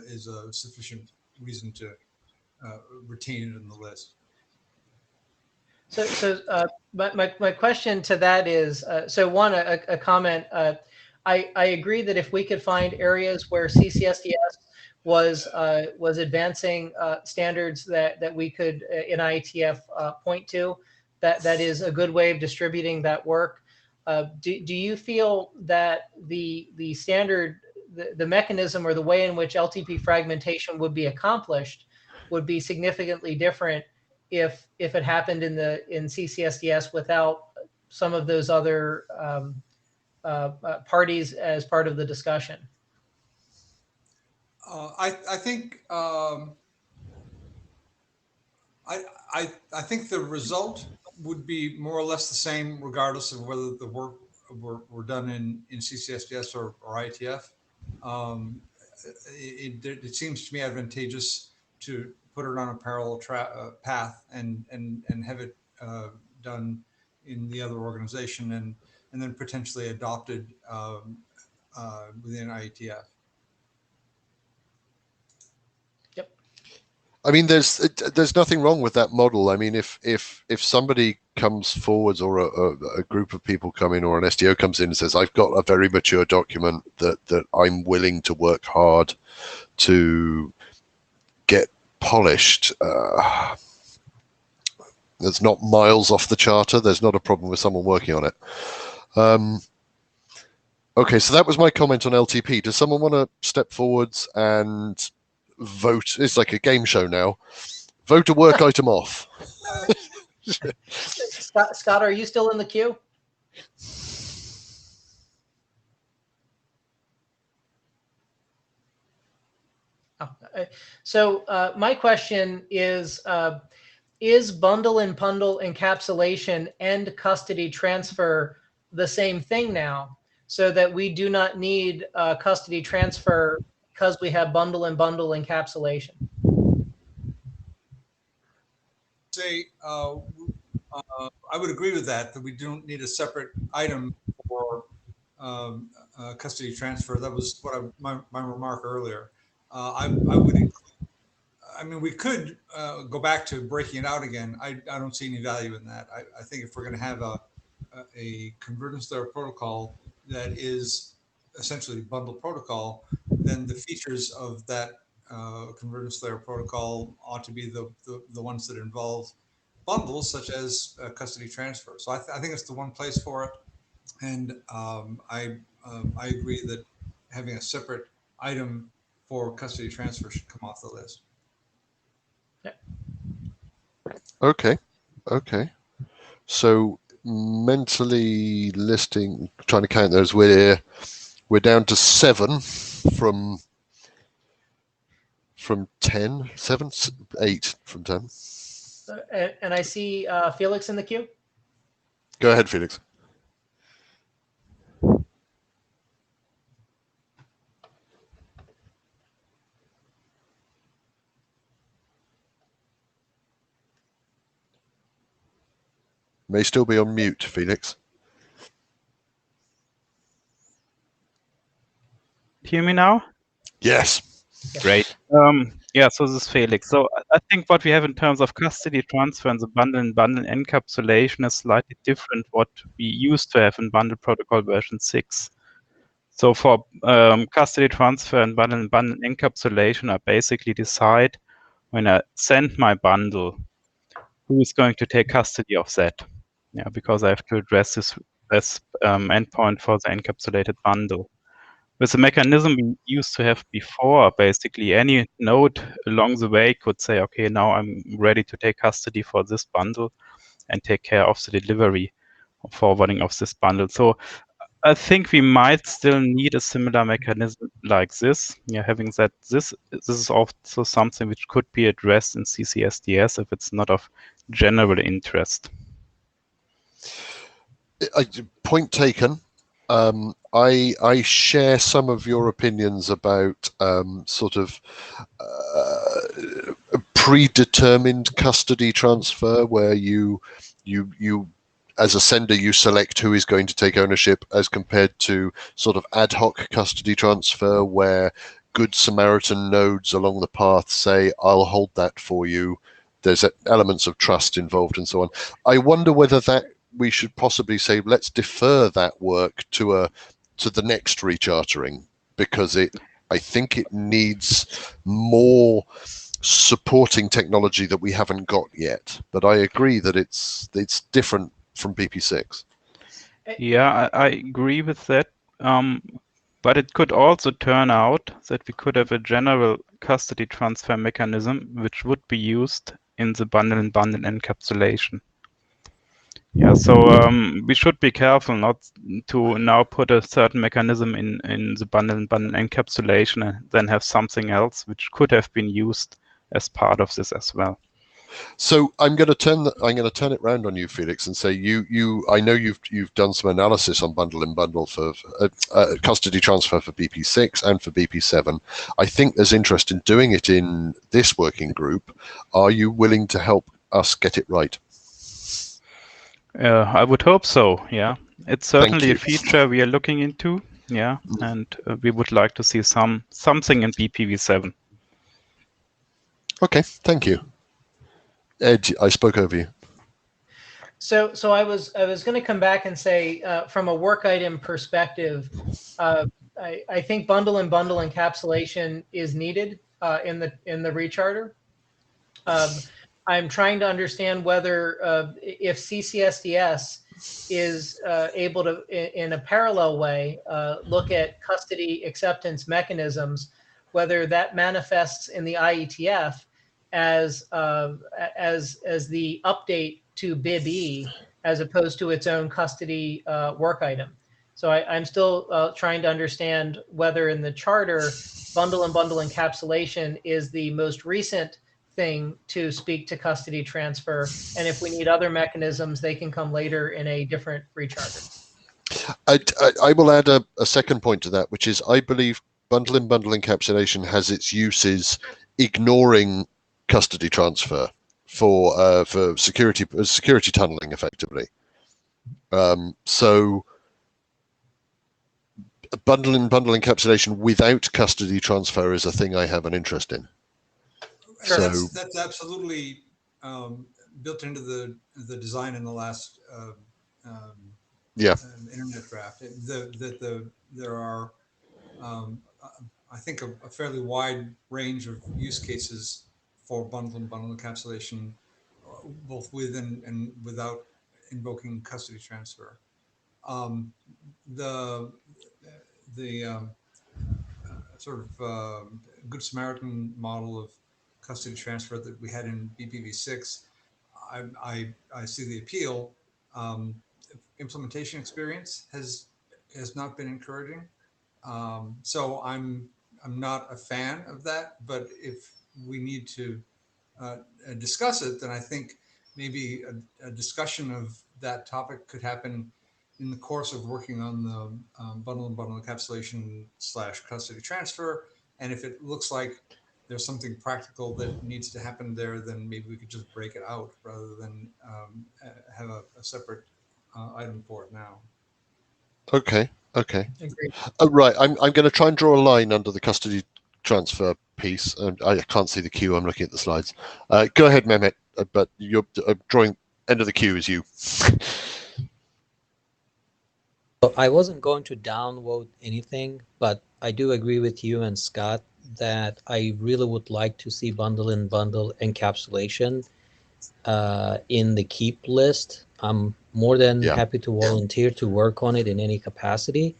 is a sufficient reason to retain it in the list. So my question to that is, one, a comment. I agree that if we could find areas where CCSDS was advancing standards that we could in IETF point to, that is a good way of distributing that work. Do you feel that the standard, the mechanism or the way in which LTP fragmentation would be accomplished would be significantly different if it happened in CCSDS without some of those other parties as part of the discussion? I think I think the result would be more or less the same, regardless of whether the work were done in CCSDS or IETF. It seems to me advantageous to put it on a parallel path and have it done in the other organization and then potentially adopted within IETF. I mean, there's nothing wrong with that model. I mean, if somebody comes forwards or a group of people come in or an SDO comes in and says, I've got a very mature document that I'm willing to work hard to get polished, there's not miles off the charter. There's not a problem with someone working on it. Okay, so that was my comment on LTP. Does someone want to step forwards and vote? It's like a game show now. Vote a work item off. Scott, are you still in the queue? So my question is bundle and bundle encapsulation and custody transfer the same thing now, so that we do not need custody transfer because we have bundle and bundle encapsulation? Say, I would agree with that we don't need a separate item for custody transfer. That was what my remark earlier. I would include, I mean, we could go back to breaking it out again. I don't see any value in that. I think if we're going to have a convergence layer protocol that is essentially bundle protocol, then the features of that convergence layer protocol ought to be the ones that involve bundles, such as custody transfer. So I think it's the one place for it. And I agree that having a separate item for custody transfer should come off the list. Okay. So mentally listing, trying to count those, we're down to 7 from 10, 7, 8 from 10. And I see Felix in the queue. Go ahead, Felix. May still be on mute, Felix. Hear me now? Yes. Great. Yeah, so this is Felix. So I think what we have in terms of custody transfer and the bundle and bundle encapsulation is slightly different what we used to have in bundle protocol version 6. So for custody transfer and bundle encapsulation, I basically decide when I send my bundle, who is going to take custody of that. Yeah, because I have to address this as endpoint for the encapsulated bundle. With the mechanism we used to have before, basically any node along the way could say, okay, now I'm ready to take custody for this bundle and take care of the delivery or forwarding of this bundle. So I think we might still need a similar mechanism like this. Yeah, having said this is also something which could be addressed in CCSDS if it's not of general interest. Point taken. I share some of your opinions about sort of predetermined custody transfer, where you as a sender you select who is going to take ownership, as compared to sort of ad hoc custody transfer where good Samaritan nodes along the path say, I'll hold that for you. There's elements of trust involved and so on. I wonder whether that we should possibly say, let's defer that work to the next rechartering, because I think it needs more supporting technology that we haven't got yet. But I agree that it's different from BP6. Yeah, I agree with that. But it could also turn out that we could have a general custody transfer mechanism which would be used in the bundle and bundle encapsulation. Yeah, so we should be careful not to now put a certain mechanism in the bundle and bundle encapsulation and then have something else which could have been used as part of this as well. So I'm going to turn it round on you, Felix, and say I know you've done some analysis on bundle and bundle for custody transfer for BP6 and for BP7. I think there's interest in doing it in this working group. Are you willing to help us get it right? I would hope so. Yeah, it's certainly a feature we are looking into. Yeah, and we would like to see something in BPv7. Okay, thank you. Ed, I spoke over you. So I was going to come back and say, from a work item perspective, I think bundle and bundle encapsulation is needed in the recharter. I'm trying to understand whether if CCSDS is able to, in a parallel way, look at custody acceptance mechanisms, whether that manifests in the IETF as the update to BibE as opposed to its own custody work item. So I'm still trying to understand whether in the charter, bundle and bundle encapsulation is the most recent thing to speak to custody transfer. And if we need other mechanisms, they can come later in a different recharter. I will add a second point to that, which is I believe bundle and bundle encapsulation has its uses ignoring custody transfer for security tunneling effectively. So bundle and bundle encapsulation without custody transfer is a thing I have an interest in. Sure. So that's absolutely built into the design in the last internet draft. There are I think a fairly wide range of use cases for bundle and bundle encapsulation, both with and without invoking custody transfer. The sort of Good Samaritan model of custody transfer that we had in BPv6, I see the appeal. Implementation experience has not been encouraging, so I'm not a fan of that. But if we need to discuss it, then I think maybe a discussion of that topic could happen in the course of working on the bundle and bundle encapsulation / custody transfer. And if it looks like there's something practical that needs to happen there, then maybe we could just break it out rather than have a separate item for it now. Okay. Right. I'm going to try and draw a line under the custody transfer piece. I can't see the queue. I'm looking at the slides. Go ahead, Mehmet. But you're drawing end of the queue is you. I wasn't going to downvote anything, but I do agree with you and Scott that I really would like to see bundle and bundle encapsulation in the keep list. I'm more than happy to volunteer to work on it in any capacity,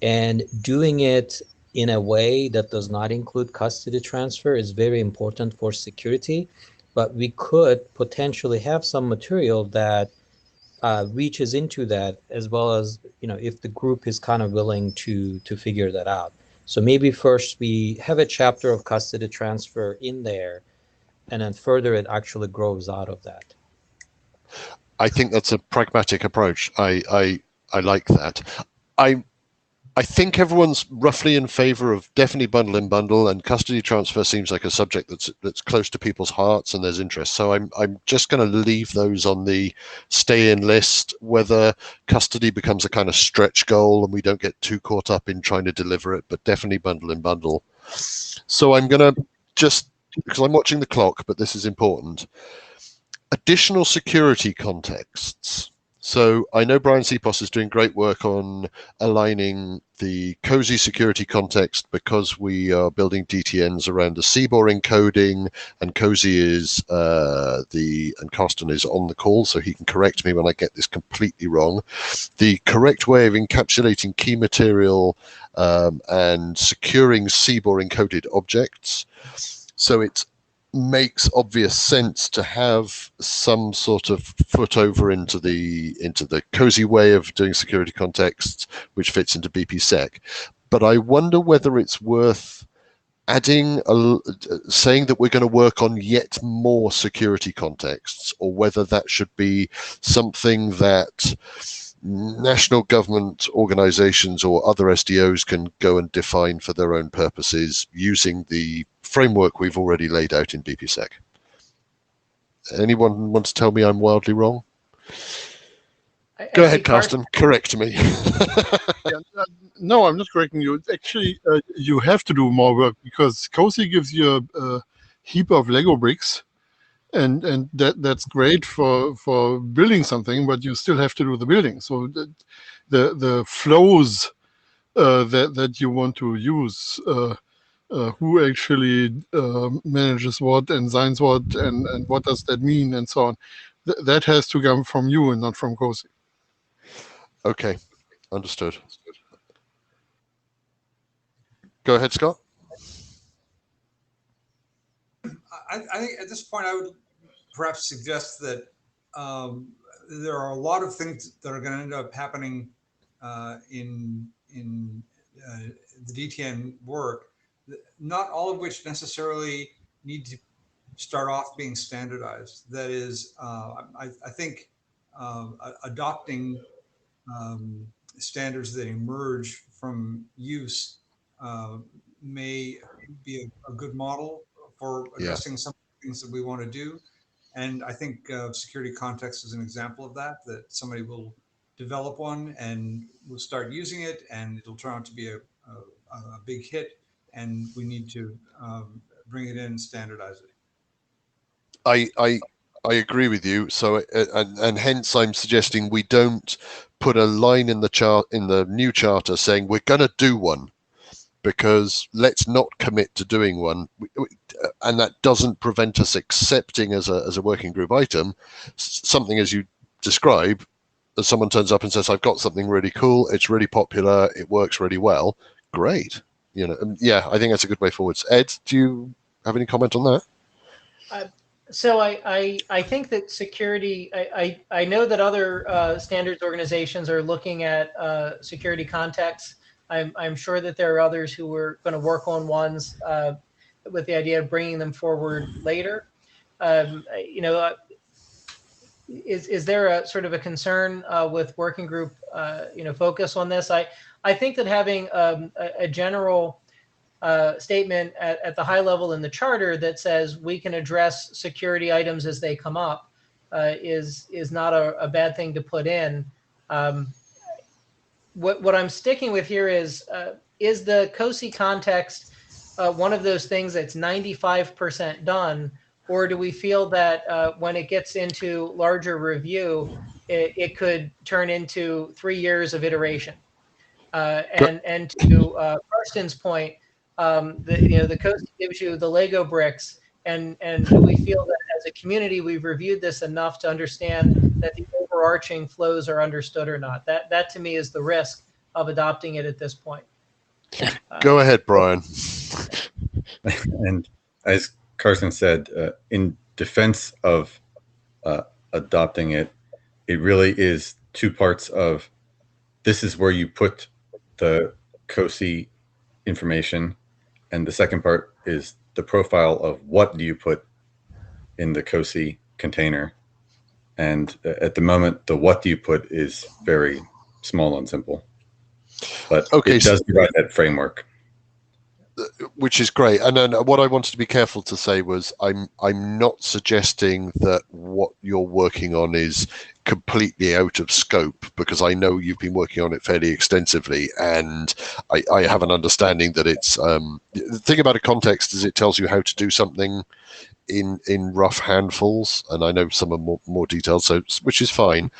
and doing it in a way that does not include custody transfer is very important for security. But we could potentially have some material that reaches into that, as well as, you know, if the group is kind of willing to figure that out. So maybe first we have a chapter of custody transfer in there, and then further it actually grows out of that. I think that's a pragmatic approach. I like that. I think everyone's roughly in favor of definitely bundle and bundle, and custody transfer seems like a subject that's close to people's hearts and there's interest. So I'm just going to leave those on the stay in list. Whether custody becomes a kind of stretch goal and we don't get too caught up in trying to deliver it, but definitely bundle and bundle. So I'm going to just, because I'm watching the clock, but this is important. Additional security contexts. So I know Brian Cepos is doing great work on aligning the COSI security context, because we are building DTNs around the CBOR encoding, and COSI is and Carsten is on the call, so he can correct me when I get this completely wrong. The correct way of encapsulating key material and securing CBOR encoded objects. So it makes obvious sense to have some sort of foot over into the COSI way of doing security contexts, which fits into BPSec. But I wonder whether it's worth adding, saying that we're going to work on yet more security contexts, or whether that should be something that national government organizations or other SDOs can go and define for their own purposes using the framework we've already laid out in BPSec. Anyone want to tell me I'm wildly wrong? Go ahead, Carsten. Correct me. No, I'm not correcting you. It's actually, you have to do more work, because COSI gives you a heap of Lego bricks, and that's great for building something, but you still have to do the building. So the flows that you want to use, who actually manages what and signs what, and what does that mean, and so on. That has to come from you and not from COSI. Okay, understood. Go ahead, Scott. I think at this point I would perhaps suggest that there are a lot of things that are going to end up happening in the DTN work, not all of which necessarily need to start off being standardized. That is, I think adopting standards that emerge from use may be a good model for addressing some things that we want to do. And I think security context is an example of that, that somebody will develop one and we'll start using it and it'll turn out to be a big hit, and we need to bring it in and standardize it. I agree with you. So and hence I'm suggesting we don't put a line in the chart in the new charter saying we're going to do one, because let's not commit to doing one, and that doesn't prevent us accepting as a working group item something as you describe. As someone turns up and says, I've got something really cool, it's really popular, it works really well, great. You know, yeah, I think that's a good way forwards. Ed, do you have any comment on that? So I think that security, I know that other standards organizations are looking at security contexts. I'm sure that there are others who are going to work on ones with the idea of bringing them forward later. You know, is there a sort of a concern with working group, you know, focus on this? I think that having a general statement at the high level in the charter that says we can address security items as they come up is not a bad thing to put in. What I'm sticking with here is the COSI context one of those things that's 95% done, or do we feel that when it gets into larger review, it could turn into 3 years of iteration? And to Karsten's point, the COSI gives you the Lego bricks, and do we feel that as a community we've reviewed this enough to understand that the overarching flows are understood or not? That to me is the risk of adopting it at this point. Go ahead, Brian. And as Carson said, in defense of adopting it, it really is two parts of this is where you put the COSI information, and the second part is the profile of what do you put in the COSI container. And at the moment, the what do you put is very small and simple, but it does provide that framework. Which is great. And then what I wanted to be careful to say was I'm not suggesting that what you're working on is completely out of scope, because I know you've been working on it fairly extensively, and I have an understanding that it's the thing about a context is it tells you how to do something in rough handfuls, and I know some are more detailed, so which is fine.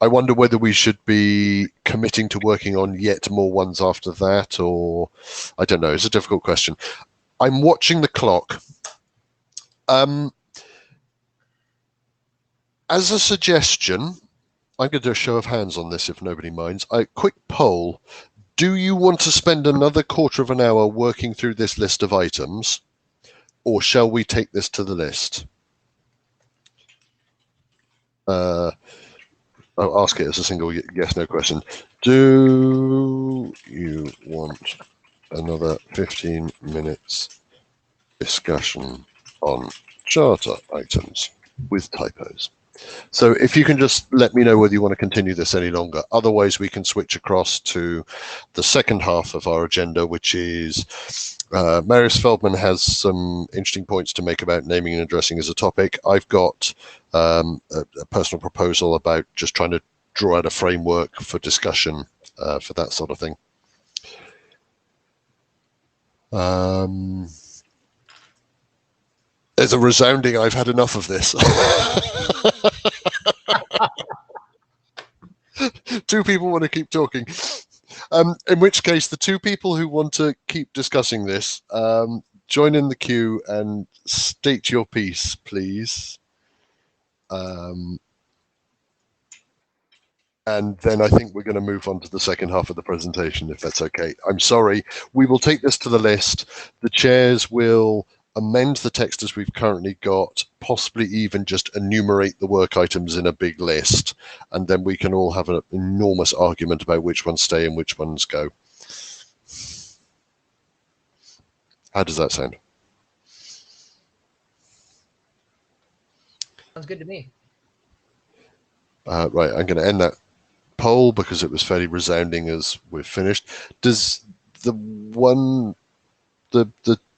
I wonder whether we should be committing to working on yet more ones after that, or I don't know. It's a difficult question. I'm watching the clock. As a suggestion, I'm going to do a show of hands on this if nobody minds. A quick poll. Do you want to spend another quarter of an hour working through this list of items, or shall we take this to the list? I'll ask it as a single yes/no question. Do you want another 15 minutes discussion on charter items with typos? So if you can just let me know whether you want to continue this any longer. Otherwise, we can switch across to the second half of our agenda, which is Marius Feldman has some interesting points to make about naming and addressing as a topic. I've got a personal proposal about just trying to draw out a framework for discussion for that sort of thing. There's a resounding, I've had enough of this. Two people want to keep talking. In which case, the two people who want to keep discussing this, join in the queue and state your piece, please. And then I think we're going to move on to the second half of the presentation, if that's okay. I'm sorry. We will take this to the list. The chairs will amend the text as we've currently got, possibly even just enumerate the work items in a big list, and then we can all have an enormous argument about which ones stay and which ones go. How does that sound? Sounds good to me. Right, I'm going to end that poll because it was fairly resounding as we've finished. Does the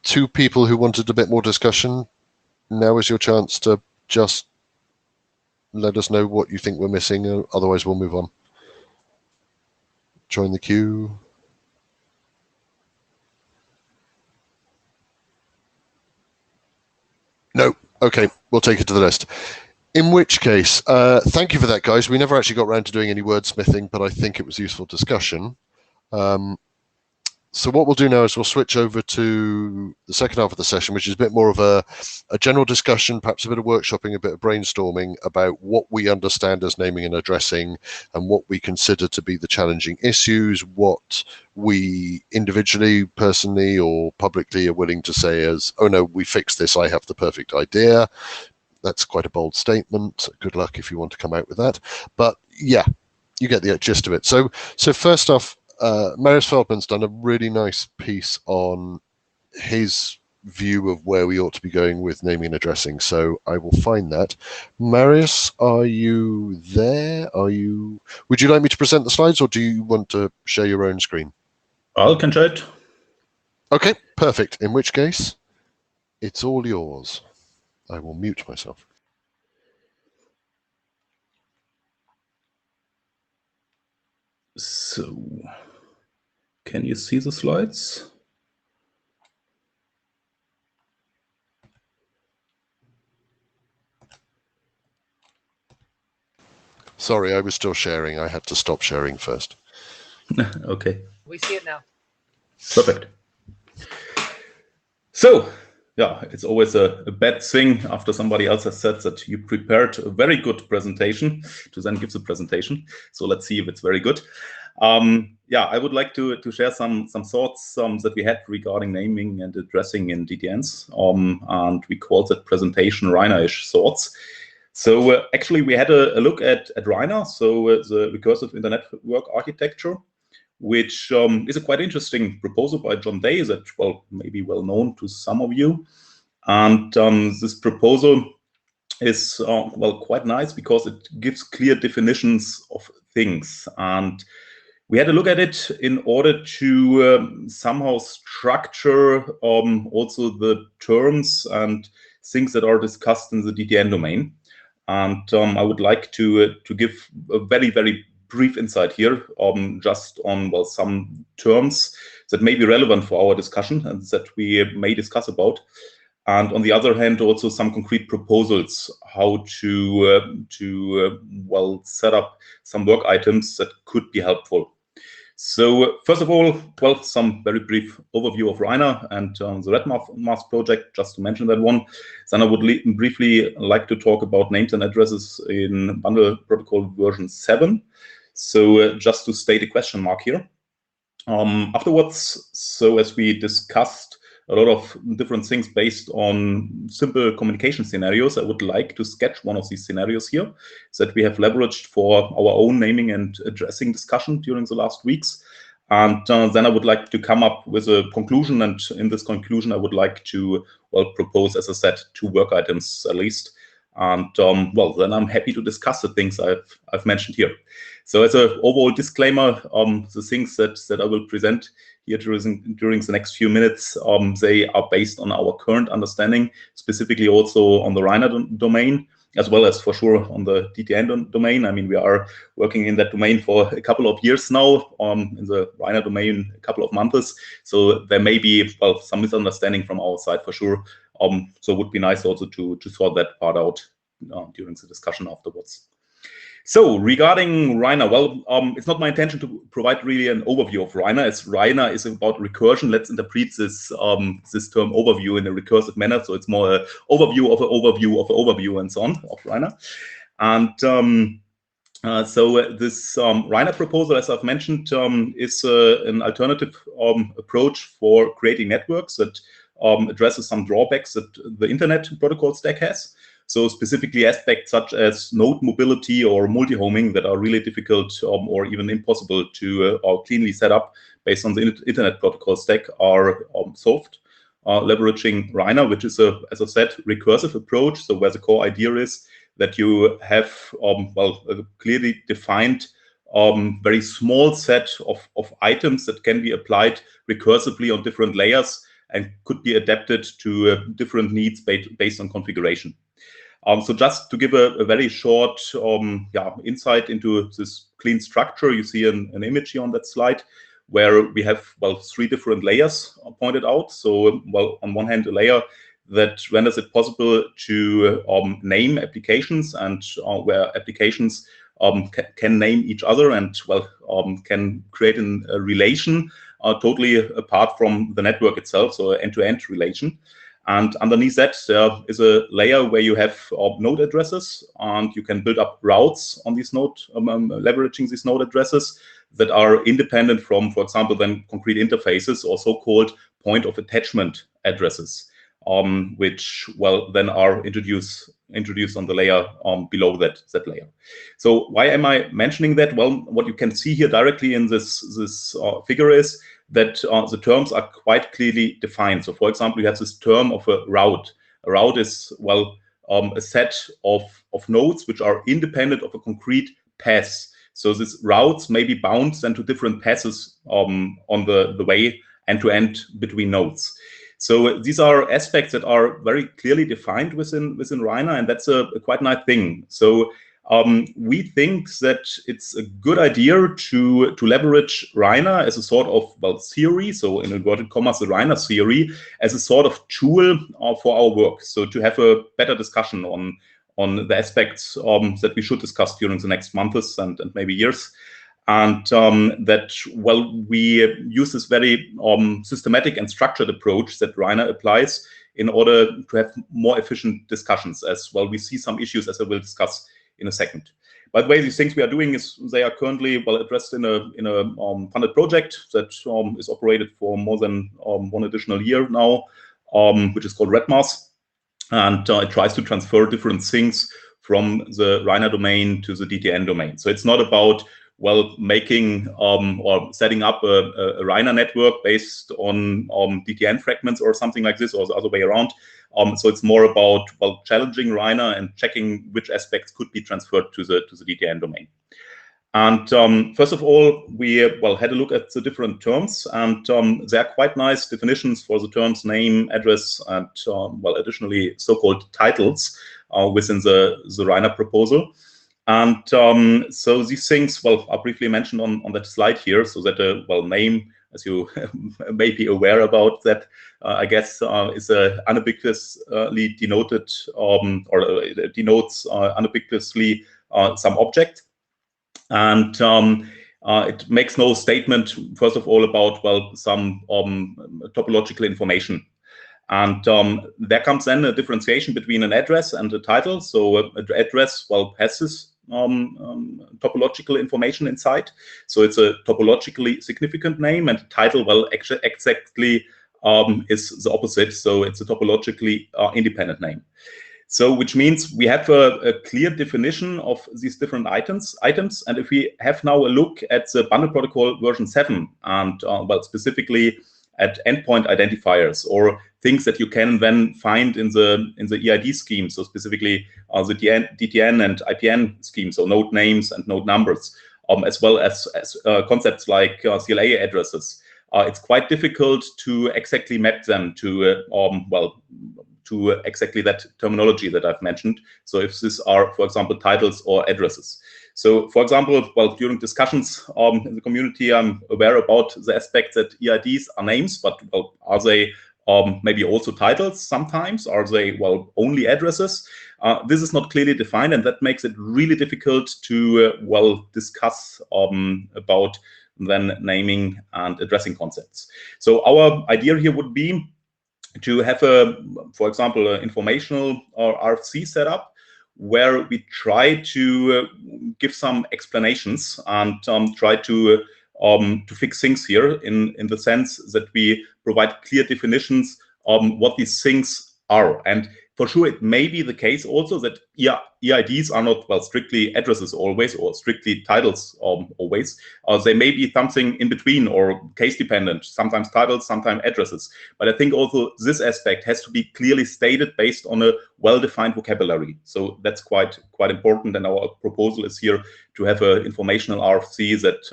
two people who wanted a bit more discussion, now is your chance to just let us know what you think we're missing, otherwise we'll move on. Join the queue. No, okay, we'll take it to the list. In which case, thank you for that, guys. We never actually got around to doing any wordsmithing, but I think it was useful discussion. So what we'll do now is we'll switch over to the second half of the session, which is a bit more of a general discussion, perhaps a bit of workshopping, a bit of brainstorming about what we understand as naming and addressing and what we consider to be the challenging issues, what we individually, personally, or publicly are willing to say as, oh no, we fixed this, I have the perfect idea. That's quite a bold statement. Good luck if you want to come out with that. But yeah, you get the gist of it. So first off, Marius Feldman's done a really nice piece on his view of where we ought to be going with naming and addressing. So I will find that. Marius, are you there? Would you like me to present the slides, or do you want to share your own screen? I can share it. Okay, perfect. In which case, it's all yours. I will mute myself. So, can you see the slides? Sorry, I was still sharing. I had to stop sharing first. Okay. We see it now. Perfect. So, yeah, it's always a bad thing after somebody else has said that you prepared a very good presentation to then give the presentation. So let's see if it's very good. Yeah, I would like to share some thoughts that we had regarding naming and addressing in DTNs, and we called that presentation Reiner-ish thoughts. So actually, we had a look at Reiner, so the recursive internet network architecture, which is a quite interesting proposal by John Day that, well, maybe well known to some of you. And this proposal is, well, quite nice because it gives clear definitions of things. And we had a look at it in order to somehow structure also the terms and things that are discussed in the DTN domain. And I would like to give a very, very brief insight here, just on, well, some terms that may be relevant for our discussion and that we may discuss about. And on the other hand, also some concrete proposals how to well, set up some work items that could be helpful. So first of all, well, some very brief overview of Reiner and the RedMask project, just to mention that one. Then I would briefly like to talk about names and addresses in Bundle Protocol version 7. So just to state a question mark here. Afterwards, so as we discussed a lot of different things based on simple communication scenarios, I would like to sketch one of these scenarios here that we have leveraged for our own naming and addressing discussion during the last weeks. And then I would like to come up with a conclusion. And in this conclusion, I would like to, well, propose, as I said, 2 work items at least. And well, then I'm happy to discuss the things I've mentioned here. So as an overall disclaimer, the things that I will present here during the next few minutes, they are based on our current understanding, specifically also on the Reiner domain, as well as for sure on the DTN domain. I mean, we are working in that domain for a couple of years now, in the Reiner domain a couple of months. So there may be, well, some misunderstanding from our side for sure. So it would be nice also to sort that part out during the discussion afterwards. So regarding Reiner, well, it's not my intention to provide really an overview of Reiner, as Reiner is about recursion. Let's interpret this term overview in a recursive manner. So it's more an overview of an overview of an overview and so on of Reiner. And so this Reiner proposal, as I've mentioned, is an alternative approach for creating networks that addresses some drawbacks that the Internet Protocol stack has. So specifically aspects such as node mobility or multi-homing that are really difficult or even impossible to cleanly set up based on the Internet Protocol stack are solved. Leveraging Rhina, which is as I said, recursive approach. So where the core idea is that you have a clearly defined very small set of items that can be applied recursively on different layers and could be adapted to different needs based on configuration. So just to give a very short insight into this clean structure, you see an image here on that slide where we have, 3 different layers pointed out. So, on one hand, a layer that renders it possible to name applications and where applications can name each other and can create a relation totally apart from the network itself, so end-to-end relation. And underneath that, there is a layer where you have node addresses, and you can build up routes on these node, leveraging these node addresses that are independent from, for example, then concrete interfaces or so-called point of attachment addresses, which then are introduced on the layer below that layer. So why am I mentioning that? Well, what you can see here directly in this figure is that the terms are quite clearly defined. So for example, you have this term of a route. A route is, a set of nodes which are independent of a concrete path. So these routes may be bound then to different passes on the way end-to-end between nodes. So these are aspects that are very clearly defined within Rhina, and that's a quite nice thing. So we think that it's a good idea to leverage Rhina as a sort of theory, so in inverted commas, the Rhina theory, as a sort of tool for our work. So to have a better discussion on the aspects that we should discuss during the next months and maybe years. And that, we use this very systematic and structured approach that Rhina applies in order to have more efficient discussions as well. We see some issues, as I will discuss in a second. By the way, these things we are doing they are currently addressed in a funded project that is operated for more than 1 additional year now, which is called RedMass. And it tries to transfer different things from the Rhina domain to the DTN domain. So it's not about making or setting up a Rhina network based on DTN fragments or something like this, or the other way around. So it's more about challenging Rhina and checking which aspects could be transferred to the DTN domain. And first of all, we had a look at the different terms, and there are quite nice definitions for the terms name, address, and additionally so-called titles within the Rhina proposal. And so these things are briefly mentioned on that slide here, so that name, as you may be aware about that, I guess is unambiguously denoted or denotes unambiguously some object. And it makes no statement, first of all, about some topological information. And there comes then a differentiation between an address and a title. So an address has this topological information inside. So it's a topologically significant name, and title, exactly is the opposite. So it's a topologically independent name. So which means we have a clear definition of these different items. And if we have now a look at the bundle protocol version 7 and specifically at endpoint identifiers or things that you can then find in the EID scheme, so specifically the DTN and IPN scheme, so node names and node numbers, as well as concepts like CLA addresses. It's quite difficult to exactly map them to to exactly that terminology that I've mentioned. So if these are, for example, titles or addresses. So, for example, during discussions in the community, I'm aware about the aspect that EIDs are names, but are they maybe also titles sometimes? Are they, only addresses? This is not clearly defined, and that makes it really difficult to, discuss about then naming and addressing concepts. So our idea here would be to have for example, an informational or RFC setup where we try to give some explanations and try to fix things here in the sense that we provide clear definitions what these things are. And for sure, it may be the case also that EIDs are not, well, strictly addresses always, or strictly titles always. They may be something in between, or case dependent, sometimes titles, sometimes addresses. But I think also this aspect has to be clearly stated based on a well-defined vocabulary. So that's quite important. And our proposal is here to have an informational RFC that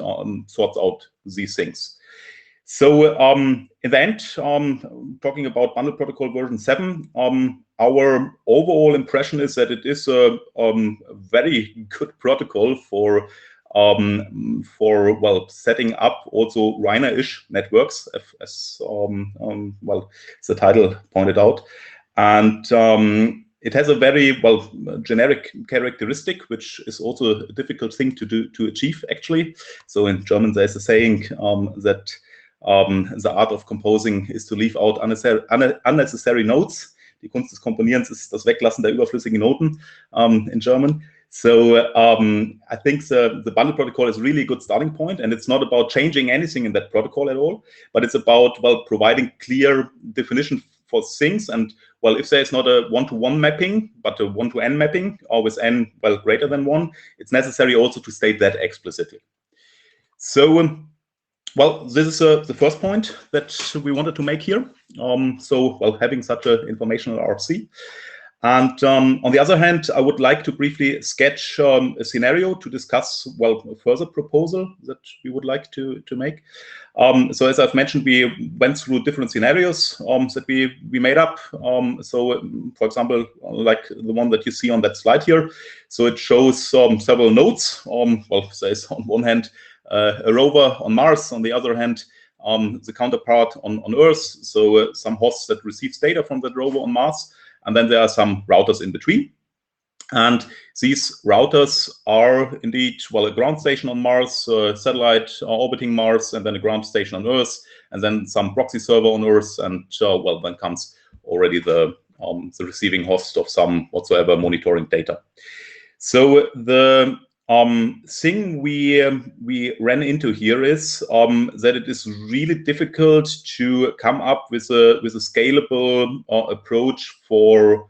sorts out these things. So in the end, talking about Bundle Protocol version 7, our overall impression is that it is a very good protocol for well, setting up also Reiner-ish networks, as well, as the title pointed out. And it has a very, well, generic characteristic, which is also a difficult thing to achieve, actually. So in German, there's a saying that the art of composing is to leave out unnecessary notes. Die Kunst des Komponierens ist das Weglassen der überflüssigen Noten in German. So I think the bundle protocol is really a good starting point, and it's not about changing anything in that protocol at all, but it's about, well, providing clear definition for things. And, well, if there is not a one-to-one mapping, but a one-to-n mapping, or with n, well, greater than 1, it's necessary also to state that explicitly. So, well, this is the first point that we wanted to make here. So, well, having such an informational RFC. And on the other hand, I would like to briefly sketch a scenario to discuss, well, a further proposal that we would like to make. So as I've mentioned, we went through different scenarios that we made up. So, for example, like the one that you see on that slide here. So it shows several nodes. Well, there's on one hand a rover on Mars, on the other hand the counterpart on Earth. So some hosts that receives data from that rover on Mars. And then there are some routers in between. And these routers are indeed, well, a ground station on Mars, a satellite orbiting Mars, and then a ground station on Earth, and then some proxy server on Earth. And, well, then comes already the receiving host of some whatsoever monitoring data. So the thing we ran into here is that it is really difficult to come up with a scalable approach for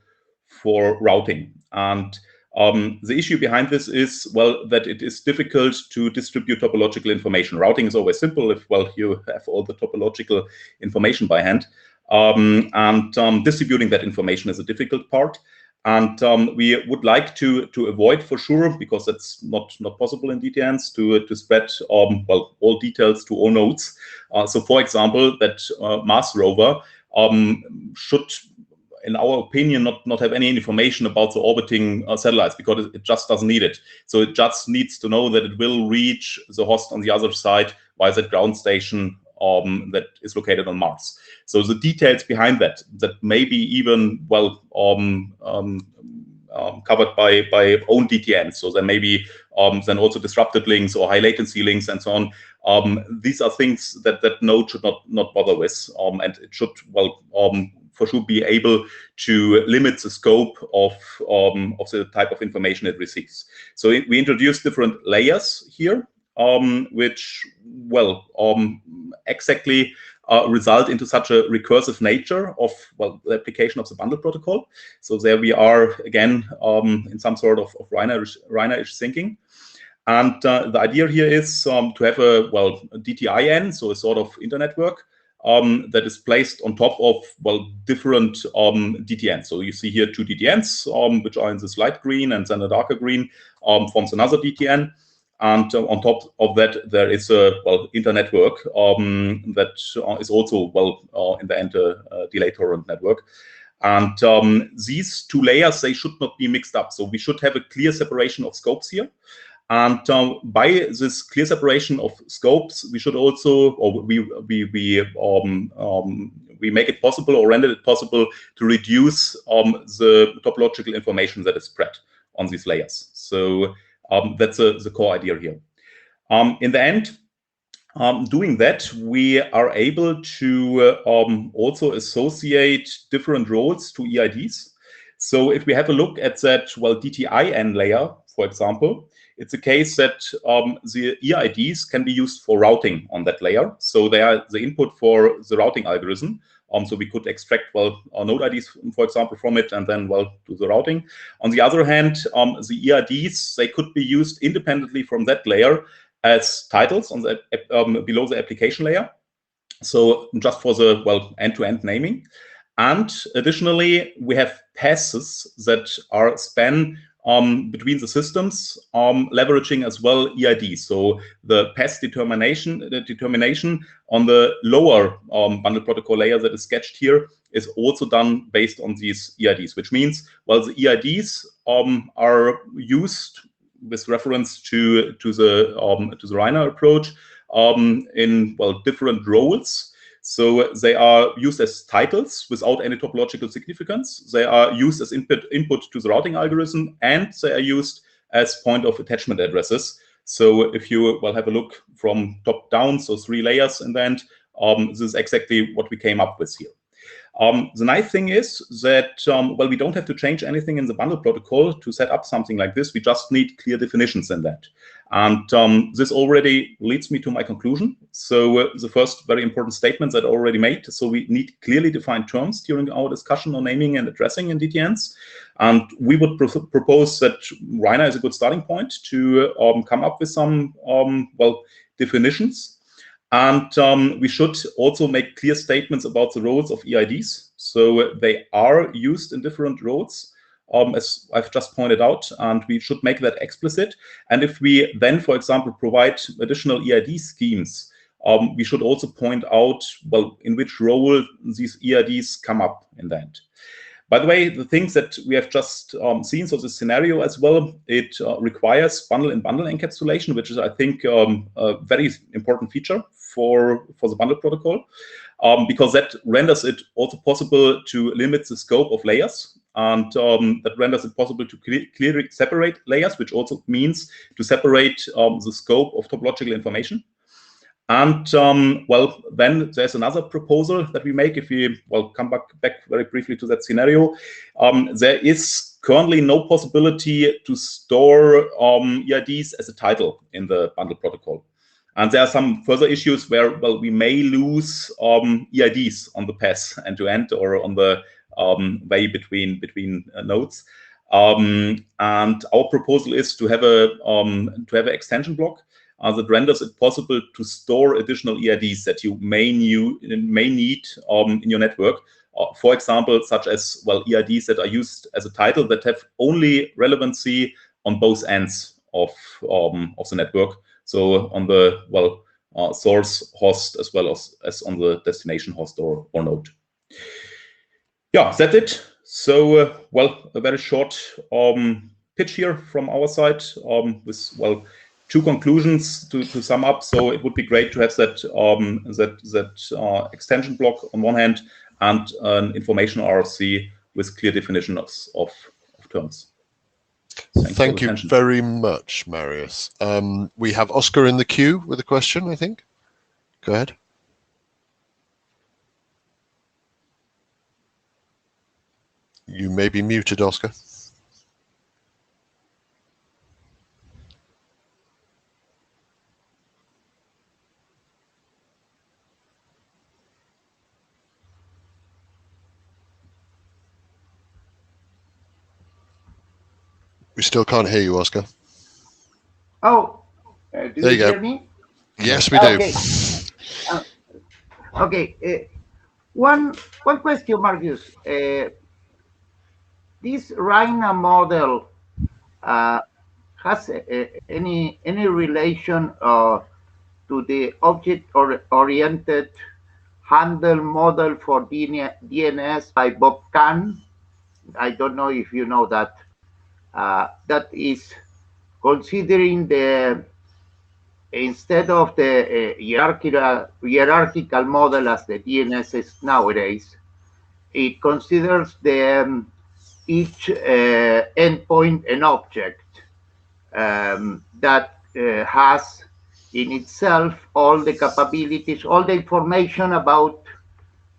routing. And the issue behind this is, well, that it is difficult to distribute topological information. Routing is always simple if, well, you have all the topological information by hand. And distributing that information is a difficult part. And we would like to avoid, for sure, because that's not possible in DTNs, to spread well, all details to all nodes. So, for example, that Mars rover should, in our opinion, not have any information about the orbiting satellites, because it just doesn't need it. So it just needs to know that it will reach the host on the other side via that ground station that is located on Mars. So the details behind that may be even, well, covered by own DTNs. So there may be then also disrupted links or high latency links and so on. These are things that node should not bother with, and it should, well, for sure be able to limit the scope of the type of information it receives. So we introduced different layers here, which, well, exactly result into such a recursive nature of, well, the application of the bundle protocol. So there we are again in some sort of Reiner-ish thinking. And the idea here is to have a, well, a DTIN, so a sort of internetwork that is placed on top of, well, different DTNs. So you see here two DTNs, which are in this light green, and then a darker green forms another DTN. And on top of that, there is a, well, internetwork that is also, well, in the end, a delay torrent network. And these two layers, they should not be mixed up. So we should have a clear separation of scopes here. And by this clear separation of scopes, we should also, or we make it possible, or render it possible, to reduce the topological information that is spread on these layers. So that's the core idea here. In the end, doing that, we are able to also associate different roles to EIDs. So if we have a look at that, well, DTIN layer, for example, it's a case that the EIDs can be used for routing on that layer. So they are the input for the routing algorithm. So we could extract, well, our node IDs, for example, from it, and then, well, do the routing. On the other hand, the EIDs, they could be used independently from that layer as titles on the below the application layer. So just for the, well, end-to-end naming. And additionally, we have passes that are span between the systems, leveraging as well EID. So the pass determination on the lower bundle protocol layer that is sketched here is also done based on these EIDs, which means, well, the EIDs are used with reference to the Reiner approach in, well, different roles. So they are used as titles without any topological significance. They are used as input to the routing algorithm, and they are used as point of attachment addresses. So if you, well, have a look from top down, so 3 layers in the end, this is exactly what we came up with here. The nice thing is that, well, we don't have to change anything in the bundle protocol to set up something like this. We just need clear definitions in that. And this already leads me to my conclusion. So the first very important statement that I already made. So we need clearly defined terms during our discussion on naming and addressing in DTNs. And we would propose that Reiner is a good starting point to come up with some, well, definitions. And we should also make clear statements about the roles of EIDs. So they are used in different roles, as I've just pointed out, and we should make that explicit. And if we then, for example, provide additional EID schemes, we should also point out, well, in which role these EIDs come up in that. By the way, the things that we have just seen, so this scenario as well, it requires bundle-in-bundle encapsulation, which is, I think, a very important feature for the bundle protocol, because that renders it also possible to limit the scope of layers, and that renders it possible to clearly separate layers, which also means to separate the scope of topological information. And well, then there's another proposal that we make. If we, well, come back very briefly to that scenario, there is currently no possibility to store EIDs as a title in the bundle protocol. And there are some further issues where, well, we may lose EIDs on the pass end-to-end or on the way between nodes. And our proposal is to have an extension block that renders it possible to store additional EIDs that you may need in your network. For example, such as, well, EIDs that are used as a title that have only relevancy on both ends of the network. So on the, well, source host as well as on the destination host or node. Yeah, that's it. So, well, a very short pitch here from our side with, well, 2 conclusions to sum up. So it would be great to have that extension block on one hand and an information RFC with clear definitions of terms. Thank you very much, Marius. We have Oscar in the queue with a question, I think. Go ahead. You may be muted, Oscar. We still can't hear you, Oscar. Oh, do there you hear go. Me? Yes, we do. Okay. One question, Marcus. This Reiner model has any relation to the object-oriented handle model for DNS by Bob Kahn? I don't know if you know that. That is considering instead of the hierarchical model as the DNS is nowadays, it considers each endpoint an object that has in itself all the capabilities, all the information about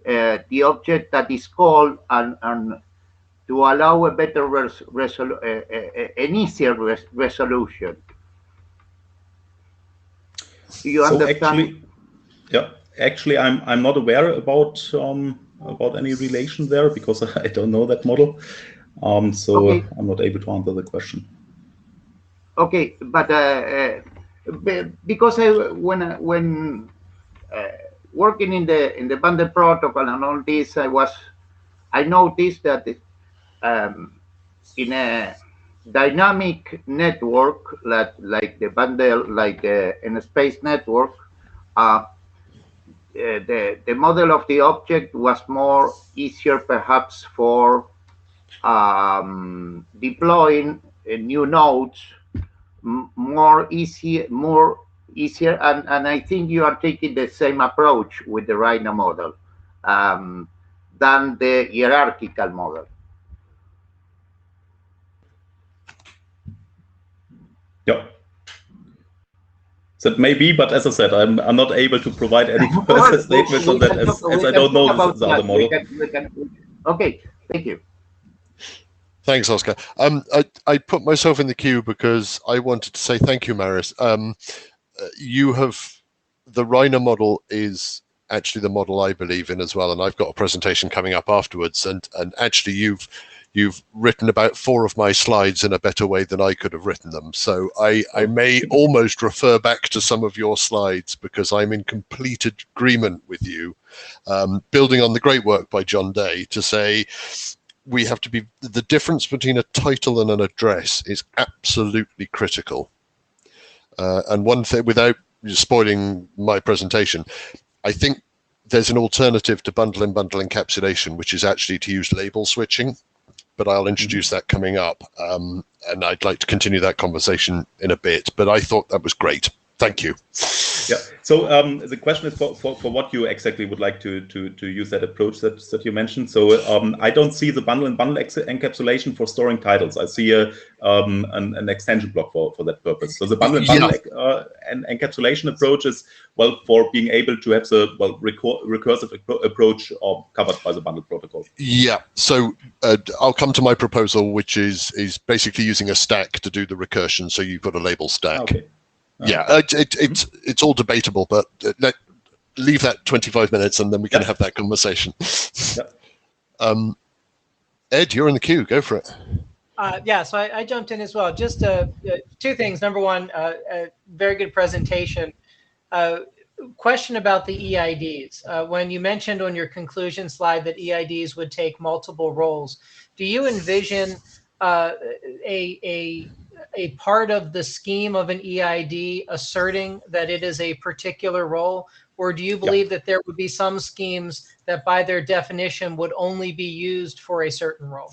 the object that is called, and to allow a better an easier resolution. Do you understand? Actually, yeah, actually, I'm not aware about about any relation there, because I don't know that model. So Okay. I'm not able to answer the question. Okay, but because when working in the bundle protocol and all this, I noticed that in a dynamic network like the bundle, like in a space network, the model of the object was more easier perhaps for deploying new nodes, more easier, and I think you are taking the same approach with the Rhino model than the hierarchical model. Yeah. That may be, but as I said, I'm not able to provide any further statements on that as I don't know the other model. Okay, thank you. Thanks, Oscar. I put myself in the queue because I wanted to say thank you, Marius. You have, the Rhino model is actually the model I believe in as well, and I've got a presentation coming up afterwards, and actually you've written about 4 of my slides in a better way than I could have written them. So I may almost refer back to some of your slides because I'm in complete agreement with you, building on the great work by John Day to say we have to be, the difference between a title and an address is absolutely critical. And one thing, without spoiling my presentation, I think there's an alternative to bundle and bundle encapsulation, which is actually to use label switching. But I'll introduce that coming up, and I'd like to continue that conversation in a bit. But I thought that was great. Thank you. Yeah. So the question is for what you exactly would like to use that approach that you mentioned. So I don't see the bundle and bundle encapsulation for storing titles. I see an extension block for that purpose. So the bundle and bundle encapsulation approach is, well, for being able to have the recursive approach covered by the bundle protocol. Yeah. So I'll come to my proposal, which is basically using a stack to do the recursion. So you've got a label stack. Okay. Yeah, it's all debatable, but leave that 25 minutes and then we can have that conversation. Yeah. Ed, you're in the queue. Go for it. Yeah, so I jumped in as well. Just 2 things. Number one, a very good presentation. Question about the EIDs. When you mentioned on your conclusion slide that EIDs would take multiple roles, do you envision a part of the scheme of an EID asserting that it is a particular role, or do you believe that there would be some schemes that by their definition would only be used for a certain role?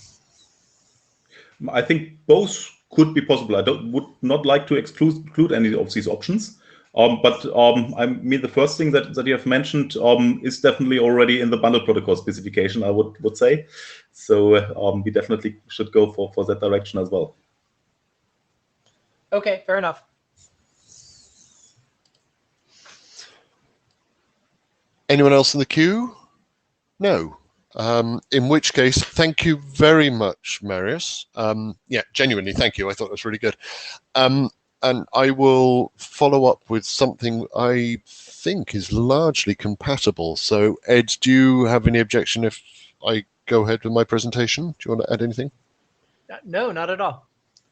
I think both could be possible. I would not like to exclude any of these options. But I mean, the first thing that you have mentioned is definitely already in the bundle protocol specification, I would say. So we definitely should go for that direction as well. Okay, fair enough. Anyone else in the queue? No. In which case, thank you very much, Marius. Yeah, genuinely, thank you. I thought that was really good. And I will follow up with something I think is largely compatible. So, Ed, do you have any objection if I go ahead with my presentation? Do you want to add anything? No, not at all.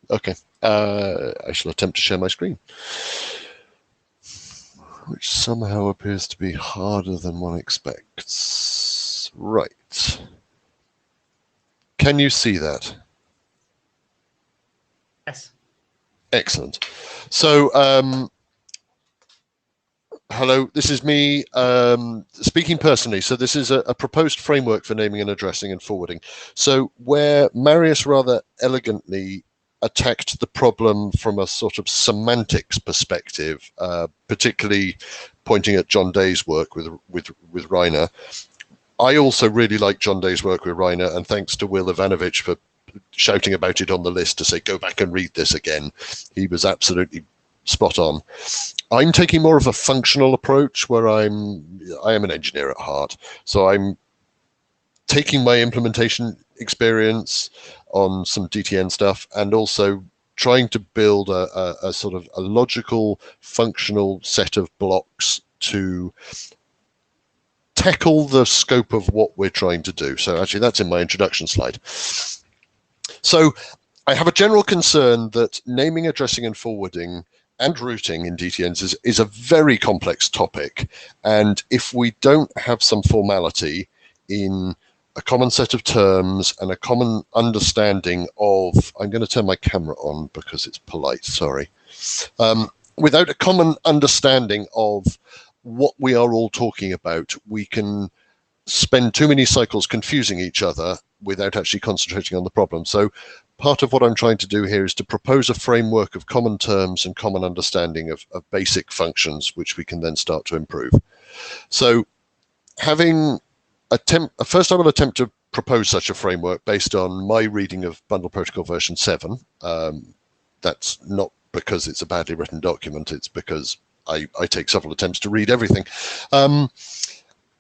Okay. I shall attempt to share my screen, which somehow appears to be harder than one expects. Right. Can you see that? Yes. Excellent. So, hello, this is me speaking personally. So this is a proposed framework for naming and addressing and forwarding. So where Marius rather elegantly attacked the problem from a sort of semantics perspective, particularly pointing at John Day's work with Reiner. I also really like John Day's work with Reiner, and thanks to Will Ivanovic for shouting about it on the list to say, go back and read this again. He was absolutely spot on. I'm taking more of a functional approach where I am an engineer at heart. So I'm taking my implementation experience on some DTN stuff and also trying to build a sort of a logical, functional set of blocks to tackle the scope of what we're trying to do. So actually that's in my introduction slide. So I have a general concern that naming, addressing and forwarding and routing in DTNs is a very complex topic. And if we don't have some formality in a common set of terms and a common understanding of, I'm going to turn my camera on because it's polite, sorry. Without a common understanding of what we are all talking about, we can spend too many cycles confusing each other without actually concentrating on the problem. So part of what I'm trying to do here is to propose a framework of common terms and common understanding of basic functions, which we can then start to improve. So first I will attempt to propose such a framework based on my reading of Bundle Protocol version 7. That's not because it's a badly written document, it's because I take several attempts to read everything.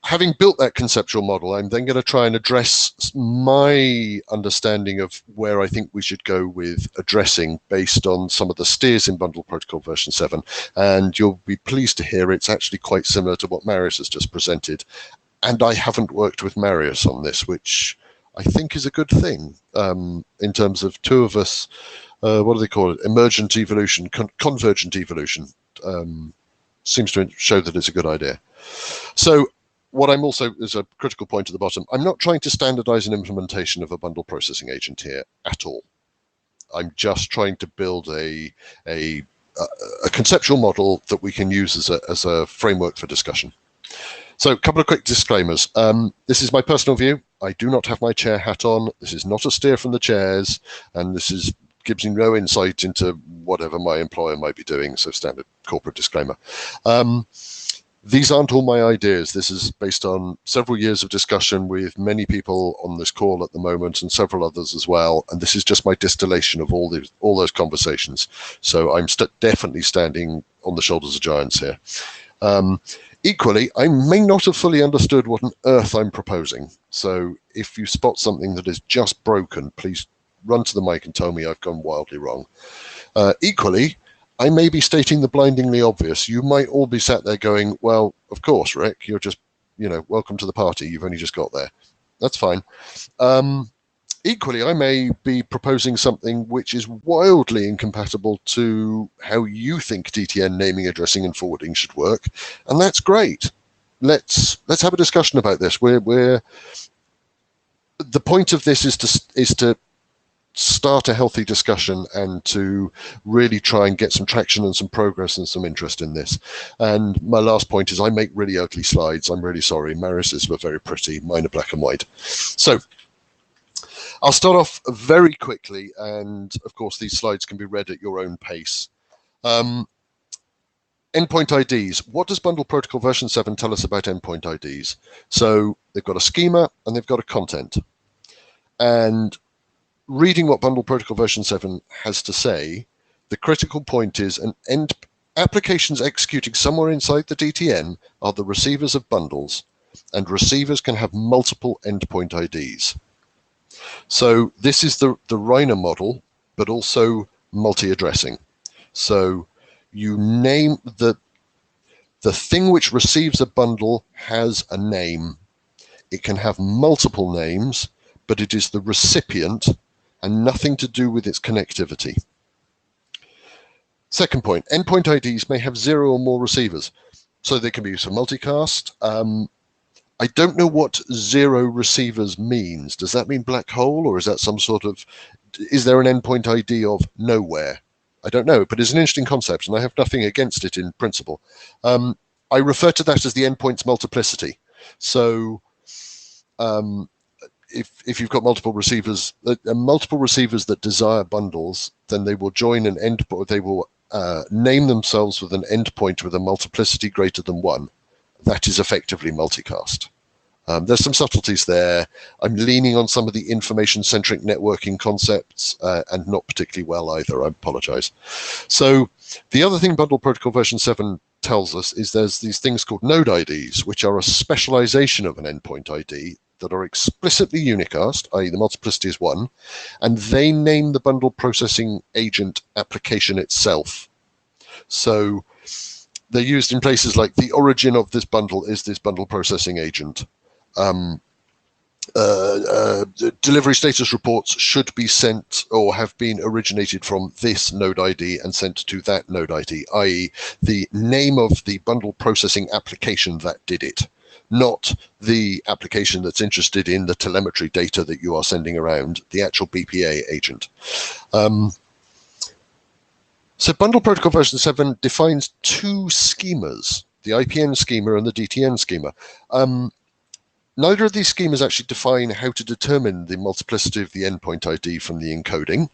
Having built that conceptual model, I'm then going to try and address my understanding of where I think we should go with addressing based on some of the steers in Bundle Protocol version 7. And you'll be pleased to hear it's actually quite similar to what Marius has just presented. And I haven't worked with Marius on this, which I think is a good thing in terms of two of us, what do they call it? Emergent evolution, convergent evolution. Seems to show that it's a good idea. So what I'm also, there's a critical point at the bottom, I'm not trying to standardize an implementation of a bundle processing agent here at all. I'm just trying to build a conceptual model that we can use as a framework for discussion. So a couple of quick disclaimers. This is my personal view. I do not have my chair hat on. This is not a steer from the chairs, and this gives me no insight into whatever my employer might be doing, so standard corporate disclaimer. These aren't all my ideas. This is based on several years of discussion with many people on this call at the moment and several others as well. And this is just my distillation of all those conversations. So I'm definitely standing on the shoulders of giants here. Equally, I may not have fully understood what on earth I'm proposing. So if you spot something that is just broken, please run to the mic and tell me I've gone wildly wrong. Equally, I may be stating the blindingly obvious. You might all be sat there going, well, of course, Rick, you're just, welcome to the party. You've only just got there. That's fine. Equally, I may be proposing something which is wildly incompatible to how you think DTN naming, addressing, and forwarding should work, and that's great. Let's have a discussion about this. The point of this is to start a healthy discussion and to really try and get some traction and some progress and some interest in this. And my last point is I make really ugly slides. I'm really sorry. Marius's were very pretty. Mine are black and white. So I'll start off very quickly, and of course these slides can be read at your own pace. Endpoint IDs. What does Bundle Protocol version 7 tell us about endpoint IDs? So they've got a schema and they've got a content. And reading what Bundle Protocol version 7 has to say, the critical point is applications executing somewhere inside the DTN are the receivers of bundles, and receivers can have multiple endpoint IDs. So this is the Reiner model, but also multi-addressing. So you name the thing which receives a bundle has a name. It can have multiple names, but it is the recipient and nothing to do with its connectivity. Second point, endpoint IDs may have 0 or more receivers. So they can be used for multicast. I don't know what 0 receivers means. Does that mean black hole, or is that some sort of, is there an endpoint ID of nowhere? I don't know, but it's an interesting concept and I have nothing against it in principle. I refer to that as the endpoint's multiplicity. So if you've got multiple receivers that desire bundles, then they will join an endpoint. They will name themselves with an endpoint with a multiplicity greater than 1. That is effectively multicast. There's some subtleties there. I'm leaning on some of the information-centric networking concepts and not particularly well either. I apologize. So the other thing Bundle Protocol version 7 tells us is there's these things called node IDs, which are a specialization of an endpoint ID that are explicitly unicast, i.e. the multiplicity is 1, and they name the bundle processing agent application itself. So they're used in places like the origin of this bundle is this bundle processing agent. Delivery status reports should be sent or have been originated from this node ID and sent to that node ID, i.e. the name of the bundle processing application that did it, not the application that's interested in the telemetry data that you are sending around, the actual BPA agent. So Bundle Protocol version 7 defines two schemas, the IPN schema and the DTN schema. Neither of these schemas actually define how to determine the multiplicity of the endpoint ID from the encoding.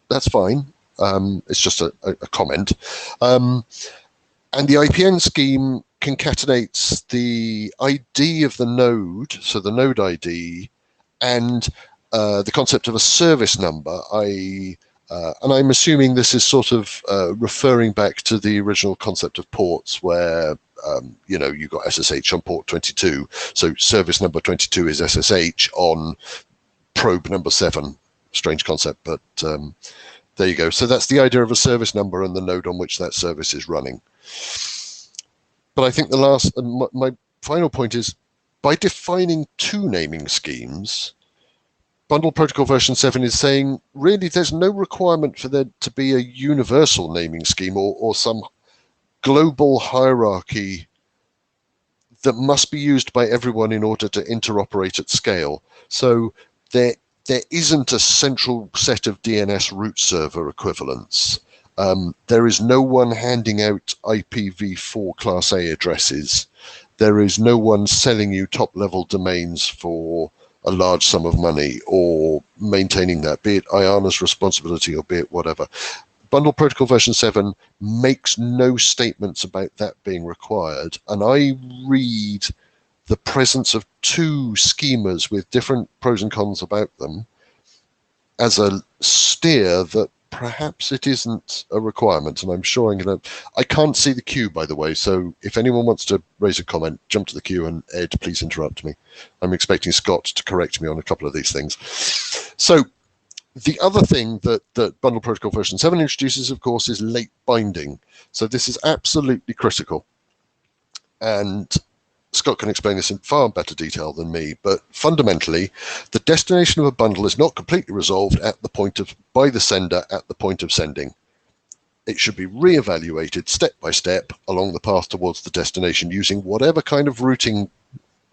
That's fine. It's just a comment. And the IPN scheme concatenates the ID of the node, so the node ID, and the concept of a service number, i.e., and I'm assuming this is sort of referring back to the original concept of ports where you know, you've got SSH on port 22, so service number 22 is SSH on probe number 7. Strange concept, but there you go. So that's the idea of a service number and the node on which that service is running. But I think the last, my final point is, by defining two naming schemes, Bundle Protocol version 7 is saying, really, there's no requirement for there to be a universal naming scheme or some global hierarchy that must be used by everyone in order to interoperate at scale. So there isn't a central set of DNS root server equivalents. There is no one handing out IPv4 Class A addresses. There is no one selling you top-level domains for a large sum of money or maintaining that, be it IANA's responsibility or be it whatever. Bundle Protocol version 7 makes no statements about that being required, and I read the presence of two schemas with different pros and cons about them as a steer that perhaps it isn't a requirement, and I'm sure I can't see the queue, by the way, so if anyone wants to raise a comment, jump to the queue, and Ed, please interrupt me. I'm expecting Scott to correct me on a couple of these things. So the other thing that Bundle Protocol version 7 introduces, of course, is late binding. So this is absolutely critical. And Scott can explain this in far better detail than me, but fundamentally, the destination of a bundle is not completely resolved by the sender at the point of sending. It should be reevaluated step by step along the path towards the destination using whatever kind of routing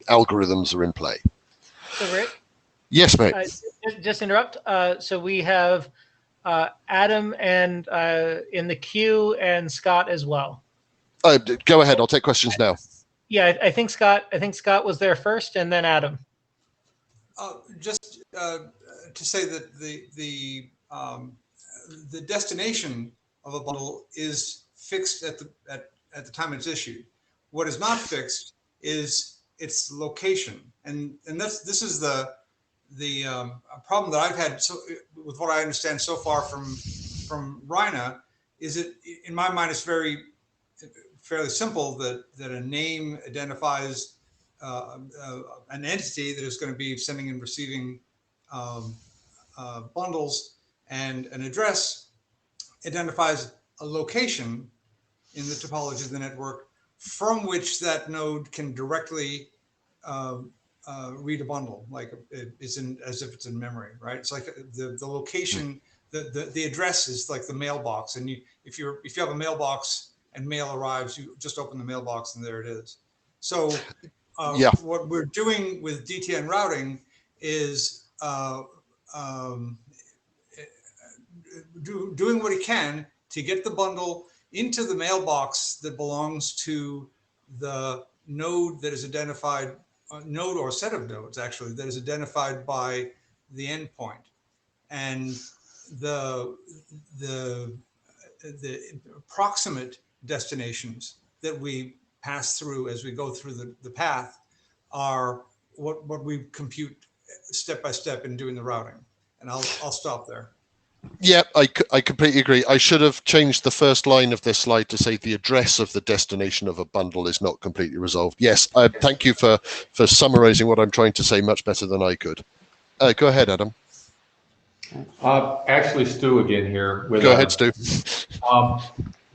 algorithms are in play. So Rick? Yes, mate. Just interrupt. So we have Adam and in the queue and Scott as well. Go ahead. I'll take questions now. Yeah, I think Scott was there first, and then Adam. Just to say that the destination of a bundle is fixed at the time it's issued. What is not fixed is its location, and this is the problem that I've had with what I understand so far from Rhina is it, in my mind, it's fairly simple that a name identifies an entity that is going to be sending and receiving bundles, and an address identifies a location in the topology of the network from which that node can directly read a bundle, like it's as if it's in memory, right? It's like the location, the address is like the mailbox, and if you have a mailbox and mail arrives, you just open the mailbox and there it is. So what we're doing with DTN routing is doing what it can to get the bundle into the mailbox that belongs to the node that is identified, node or set of nodes actually, that is identified by the endpoint. And the proximate destinations that we pass through as we go through the path are what we compute step by step in doing the routing. And I'll stop there. Yeah, I completely agree. I should have changed the first line of this slide to say the address of the destination of a bundle is not completely resolved. Yes, thank you for summarizing what I'm trying to say much better than I could. Go ahead, Adam. Actually, Stu again here. Go ahead, Stu.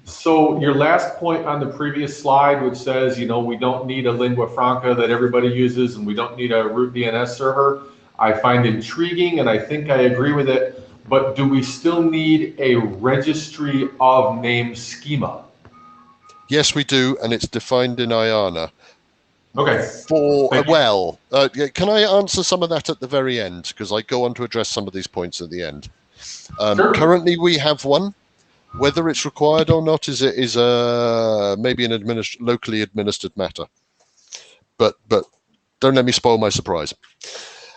So your last point on the previous slide, which says, you know, we don't need a lingua franca that everybody uses and we don't need a root DNS server, I find intriguing and I think I agree with it, but do we still need a registry of name schema? Yes, we do, and it's defined in IANA. Okay. Can I answer some of that at the very end? Because I go on to address some of these points at the end. Sure. Currently, we have one. Whether it's required or not is maybe an locally administered matter. But don't let me spoil my surprise.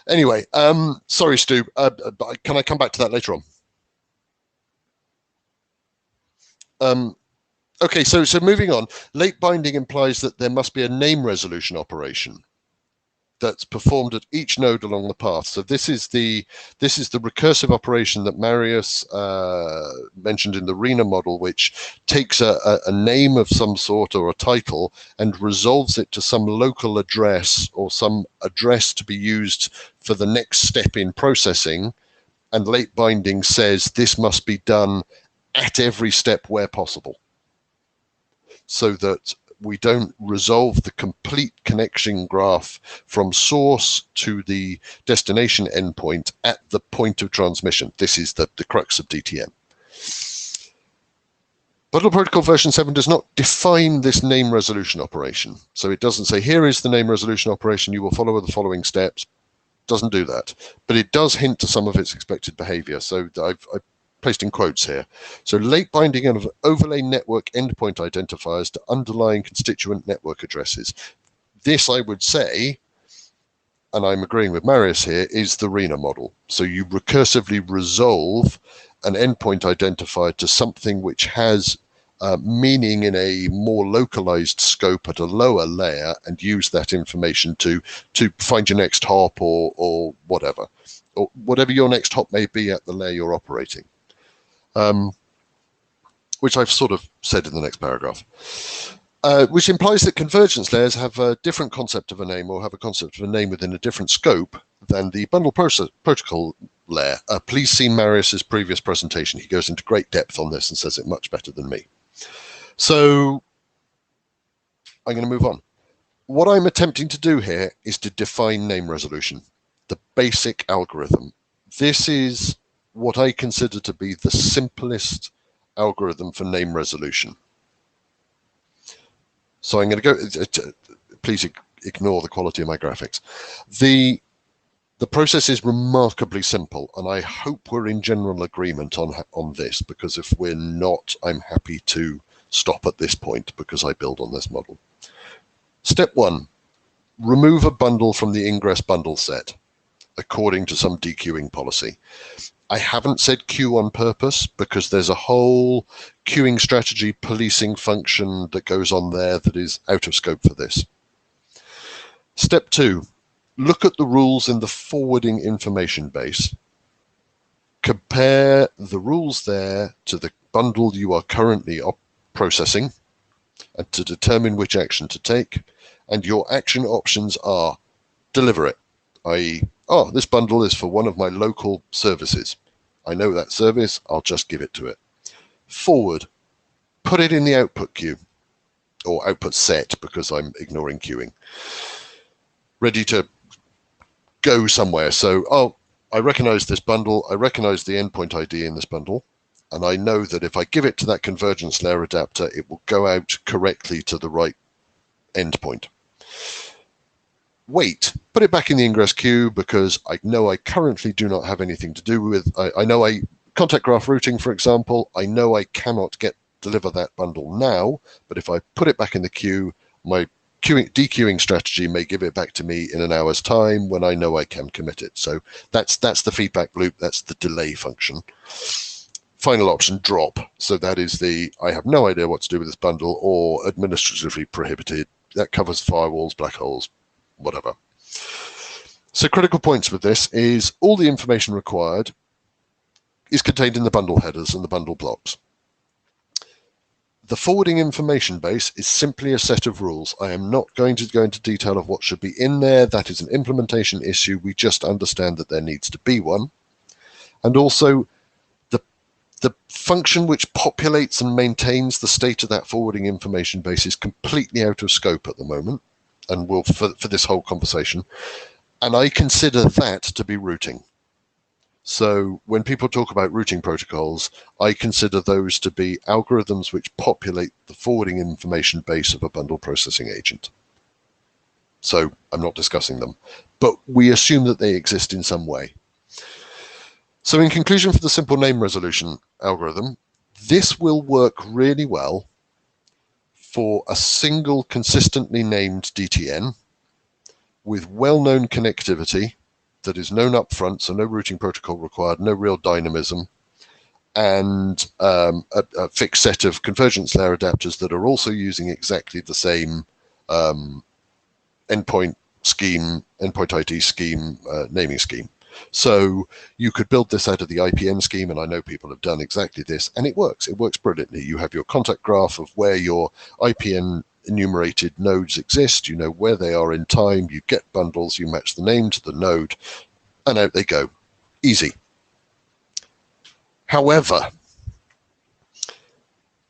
Anyway, sorry, Stu. Can I come back to that later on? Okay, so moving on. Late binding implies that there must be a name resolution operation that's performed at each node along the path. So this is the recursive operation that Marius mentioned in the RENA model, which takes a name of some sort or a title and resolves it to some local address or some address to be used for the next step in processing. And late binding says this must be done at every step where possible, so that we don't resolve the complete connection graph from source to the destination endpoint at the point of transmission. This is the crux of DTN. Bundle Protocol version 7 does not define this name resolution operation. So it doesn't say, here is the name resolution operation, you will follow the following steps. Doesn't do that. But it does hint to some of its expected behavior. So I've placed in quotes here. So late binding of overlay network endpoint identifiers to underlying constituent network addresses. This, I would say, and I'm agreeing with Marius here, is the RENA model. So you recursively resolve an endpoint identifier to something which has meaning in a more localized scope at a lower layer and use that information to find your next hop or whatever your next hop may be at the layer you're operating. Which I've sort of said in the next paragraph, which implies that convergence layers have a different concept of a name or have a concept of a name within a different scope than the bundle protocol layer. Please see Marius's previous presentation. He goes into great depth on this and says it much better than me. So I'm going to move on. What I'm attempting to do here is to define name resolution, the basic algorithm. This is what I consider to be the simplest algorithm for name resolution. So I'm going to go, please ignore the quality of my graphics. The process is remarkably simple, and I hope we're in general agreement on this, because if we're not, I'm happy to stop at this point because I build on this model. Step 1, remove a bundle from the ingress bundle set according to some dequeuing policy. I haven't said queue on purpose because there's a whole queuing strategy policing function that goes on there that is out of scope for this. Step 2, look at the rules in the forwarding information base. Compare the rules there to the bundle you are currently processing and to determine which action to take. And your action options are deliver it, i.e., oh, this bundle is for one of my local services. I know that service, I'll just give it to it. Forward, put it in the output queue, or output set because I'm ignoring queuing. Ready to go somewhere. So, oh, I recognize this bundle, I recognize the endpoint ID in this bundle, and I know that if I give it to that convergence layer adapter, it will go out correctly to the right endpoint. Wait, put it back in the ingress queue because I know I currently do not have anything to do with, I know contact graph routing, for example, I know I cannot deliver that bundle now, but if I put it back in the queue, my dequeuing strategy may give it back to me in an hour's time when I know I can commit it. So that's the feedback loop, that's the delay function. Final option, drop. So that is I have no idea what to do with this bundle or administratively prohibited. That covers firewalls, black holes, whatever. So critical points with this is all the information required is contained in the bundle headers and the bundle blocks. The forwarding information base is simply a set of rules. I am not going to go into detail of what should be in there. That is an implementation issue. We just understand that there needs to be one. And also The function which populates and maintains the state of that forwarding information base is completely out of scope at the moment, and will for this whole conversation. And I consider that to be routing. So when people talk about routing protocols, I consider those to be algorithms which populate the forwarding information base of a bundle processing agent. So I'm not discussing them, but we assume that they exist in some way. So in conclusion, for the simple name resolution algorithm, this will work really well for a single consistently named DTN with well-known connectivity that is known up front, so no routing protocol required, no real dynamism, and a fixed set of convergence layer adapters that are also using exactly the same endpoint scheme, endpoint ID scheme, naming scheme. So you could build this out of the IPN scheme, and I know people have done exactly this, and it works. It works brilliantly. You have your contact graph of where your IPN enumerated nodes exist, you know where they are in time, you get bundles, you match the name to the node, and out they go. Easy. However,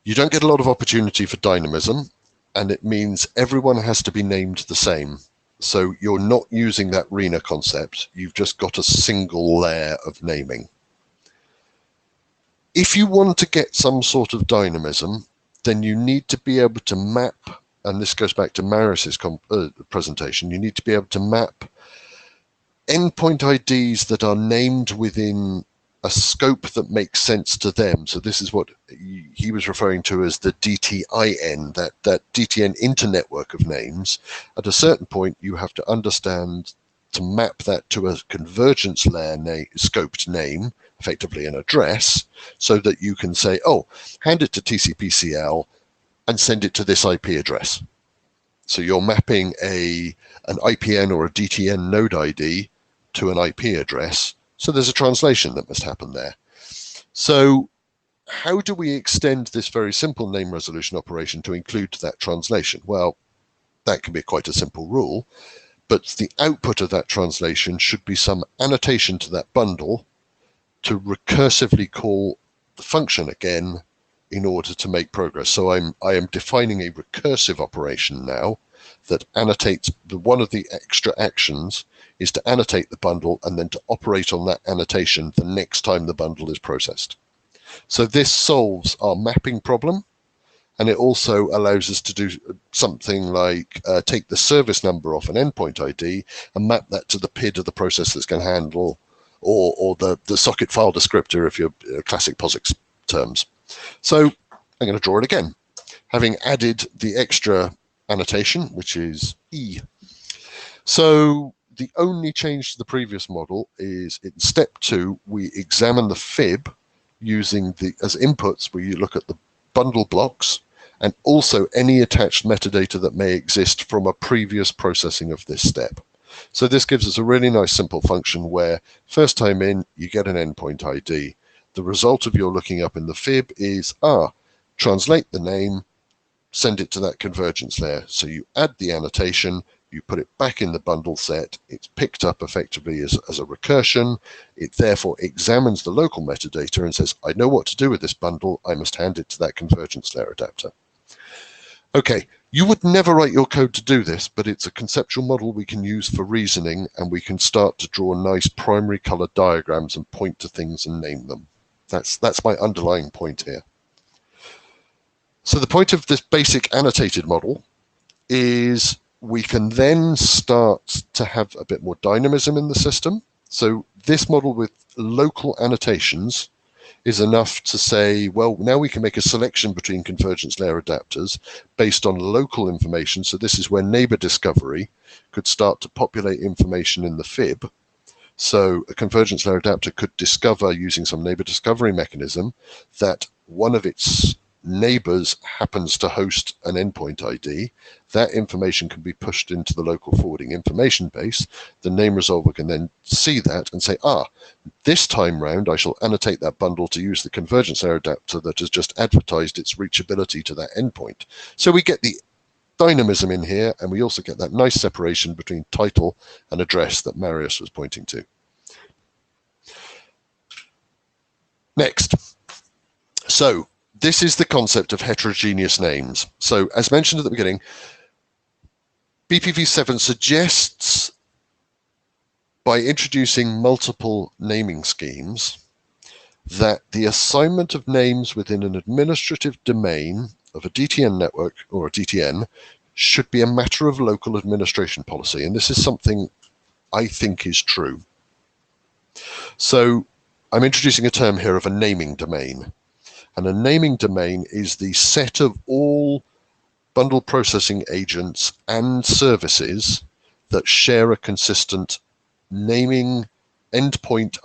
you don't get a lot of opportunity for dynamism, and it means everyone has to be named the same. So you're not using that RENA concept, you've just got a single layer of naming. If you want to get some sort of dynamism, then you need to be able to map, and this goes back to Marius's presentation, you need to be able to map endpoint IDs that are named within a scope that makes sense to them. So this is what he was referring to as the DTIN, that DTN internetwork of names. At a certain point, you have to understand to map that to a convergence layer scoped name, effectively an address, so that you can say, oh, hand it to TCP/CL and send it to this IP address. So you're mapping an IPN or a DTN node ID to an IP address. So there's a translation that must happen there. So how do we extend this very simple name resolution operation to include that translation? Well, that can be quite a simple rule, but the output of that translation should be some annotation to that bundle to recursively call the function again in order to make progress. So I am defining a recursive operation now that annotates one of the extra actions is to annotate the bundle and then to operate on that annotation the next time the bundle is processed. So this solves our mapping problem, and it also allows us to do something like take the service number off an endpoint ID and map that to the PID of the process that's going to handle, or the socket file descriptor if you're classic POSIX terms. So I'm going to draw it again, having added the extra annotation, which is E. So the only change to the previous model is in step 2, we examine the fib using as inputs where you look at the bundle blocks and also any attached metadata that may exist from a previous processing of this step. So this gives us a really nice simple function where first time in, you get an endpoint ID. The result of your looking up in the fib is, translate the name, send it to that convergence layer. So you add the annotation, you put it back in the bundle set, it's picked up effectively as a recursion, it therefore examines the local metadata and says, I know what to do with this bundle, I must hand it to that convergence layer adapter. Okay, you would never write your code to do this, but it's a conceptual model we can use for reasoning, and we can start to draw nice primary colored diagrams and point to things and name them. That's my underlying point here. So the point of this basic annotated model is we can then start to have a bit more dynamism in the system. So this model with local annotations is enough to say, well, now we can make a selection between convergence layer adapters based on local information. So this is where neighbor discovery could start to populate information in the fib. So a convergence layer adapter could discover using some neighbor discovery mechanism that one of its neighbors happens to host an endpoint ID. That information can be pushed into the local forwarding information base. The name resolver can then see that and say, this time round I shall annotate that bundle to use the convergence layer adapter that has just advertised its reachability to that endpoint. So we get the dynamism in here, and we also get that nice separation between title and address that Marius was pointing to. Next, So this is the concept of heterogeneous names. So as mentioned at the beginning, BPv7 suggests, by introducing multiple naming schemes, that the assignment of names within an administrative domain of a DTN network or a DTN should be a matter of local administration policy. And this is something I think is true. So I'm introducing a term here of a naming domain. And a naming domain is the set of all bundle processing agents and services that share a consistent naming endpoint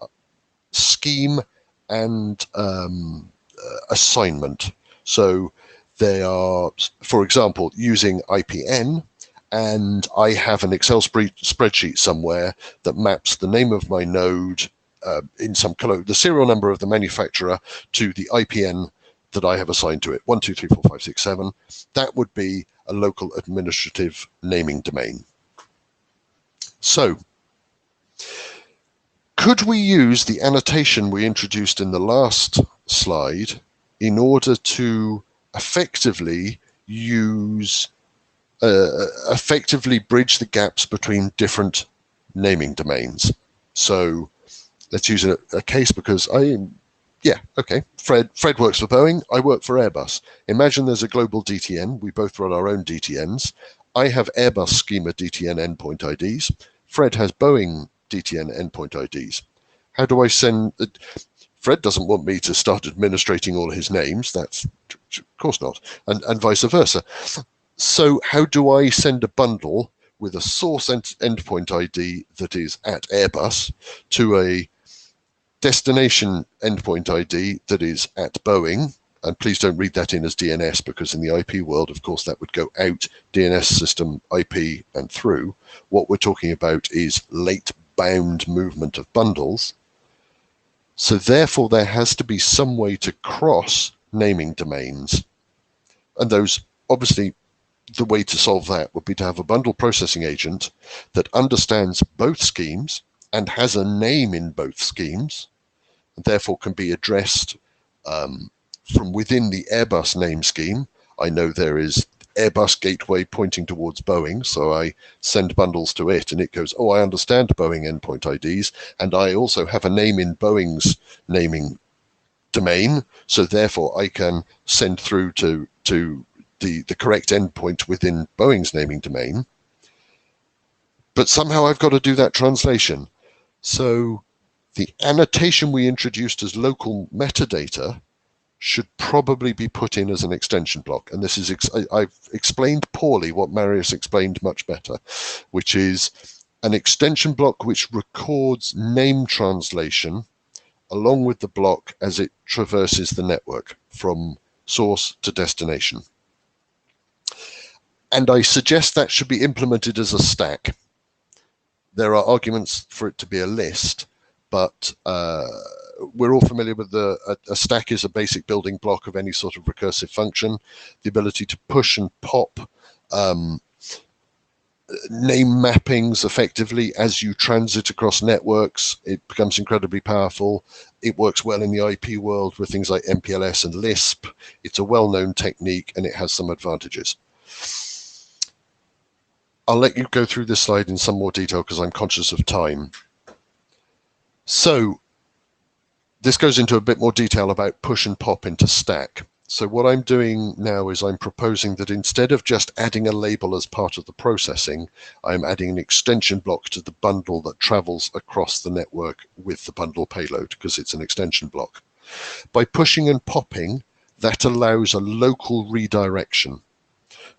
scheme and assignment. So they are, for example, using IPN, and I have an Excel spreadsheet somewhere that maps the name of my node in some color, the serial number of the manufacturer, to the IPN that I have assigned to it, 1, 2, 3, 4, 5, 6, 7. That would be a local administrative naming domain. So, could we use the annotation we introduced in the last slide in order to effectively bridge the gaps between different naming domains? So let's use a case, because Fred works for Boeing, I work for Airbus. Imagine there's a global DTN, we both run our own DTNs. I have Airbus Schema DTN endpoint IDs, Fred has Boeing DTN endpoint IDs. How do I send? Fred doesn't want me to start administrating all his names. That's, of course not, and vice versa. So how do I send a bundle with a source endpoint ID that is at Airbus to a destination endpoint ID that is at Boeing? And please don't read that in as DNS, because in the IP world, of course, that would go out DNS system, IP, and through. What we're talking about is late bound movement of bundles. So therefore, there has to be some way to cross naming domains. And those, obviously, the way to solve that would be to have a bundle processing agent that understands both schemes and has a name in both schemes, and therefore can be addressed from within the Airbus name scheme. I know there is Airbus gateway pointing towards Boeing, so I send bundles to it, and it goes, oh, I understand Boeing endpoint IDs, and I also have a name in Boeing's naming domain, so therefore I can send through to the correct endpoint within Boeing's naming domain. But somehow I've got to do that translation. So the annotation we introduced as local metadata should probably be put in as an extension block. And this is, I've explained poorly what Marius explained much better, which is an extension block which records name translation along with the block as it traverses the network from source to destination. And I suggest that should be implemented as a stack. There are arguments for it to be a list, but we're all familiar with a stack is a basic building block of any sort of recursive function. The ability to push and pop name mappings effectively as you transit across networks, it becomes incredibly powerful. It works well in the IP world with things like MPLS and Lisp. It's a well-known technique and it has some advantages. I'll let you go through this slide in some more detail because I'm conscious of time. So this goes into a bit more detail about push and pop into stack. So what I'm doing now is I'm proposing that instead of just adding a label as part of the processing, I'm adding an extension block to the bundle that travels across the network with the bundle payload, because it's an extension block. By pushing and popping, that allows a local redirection.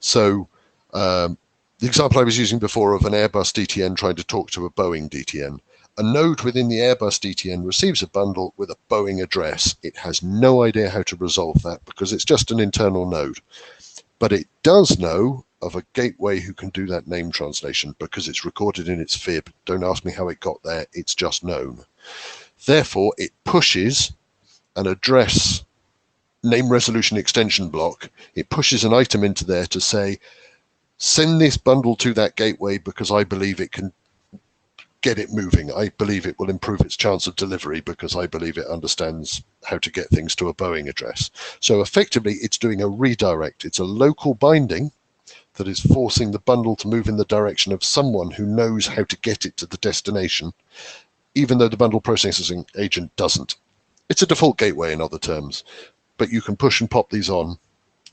So the example I was using before of an Airbus DTN trying to talk to a Boeing DTN. A node within the Airbus DTN receives a bundle with a Boeing address. It has no idea how to resolve that because it's just an internal node. But it does know of a gateway who can do that name translation because it's recorded in its fib. Don't ask me how it got there, it's just known. Therefore, it pushes an address name resolution extension block. It pushes an item into there to say, send this bundle to that gateway because I believe it can get it moving. I believe it will improve its chance of delivery because I believe it understands how to get things to a Boeing address. So effectively, it's doing a redirect. It's a local binding that is forcing the bundle to move in the direction of someone who knows how to get it to the destination, even though the bundle processing agent doesn't. It's a default gateway in other terms, but you can push and pop these on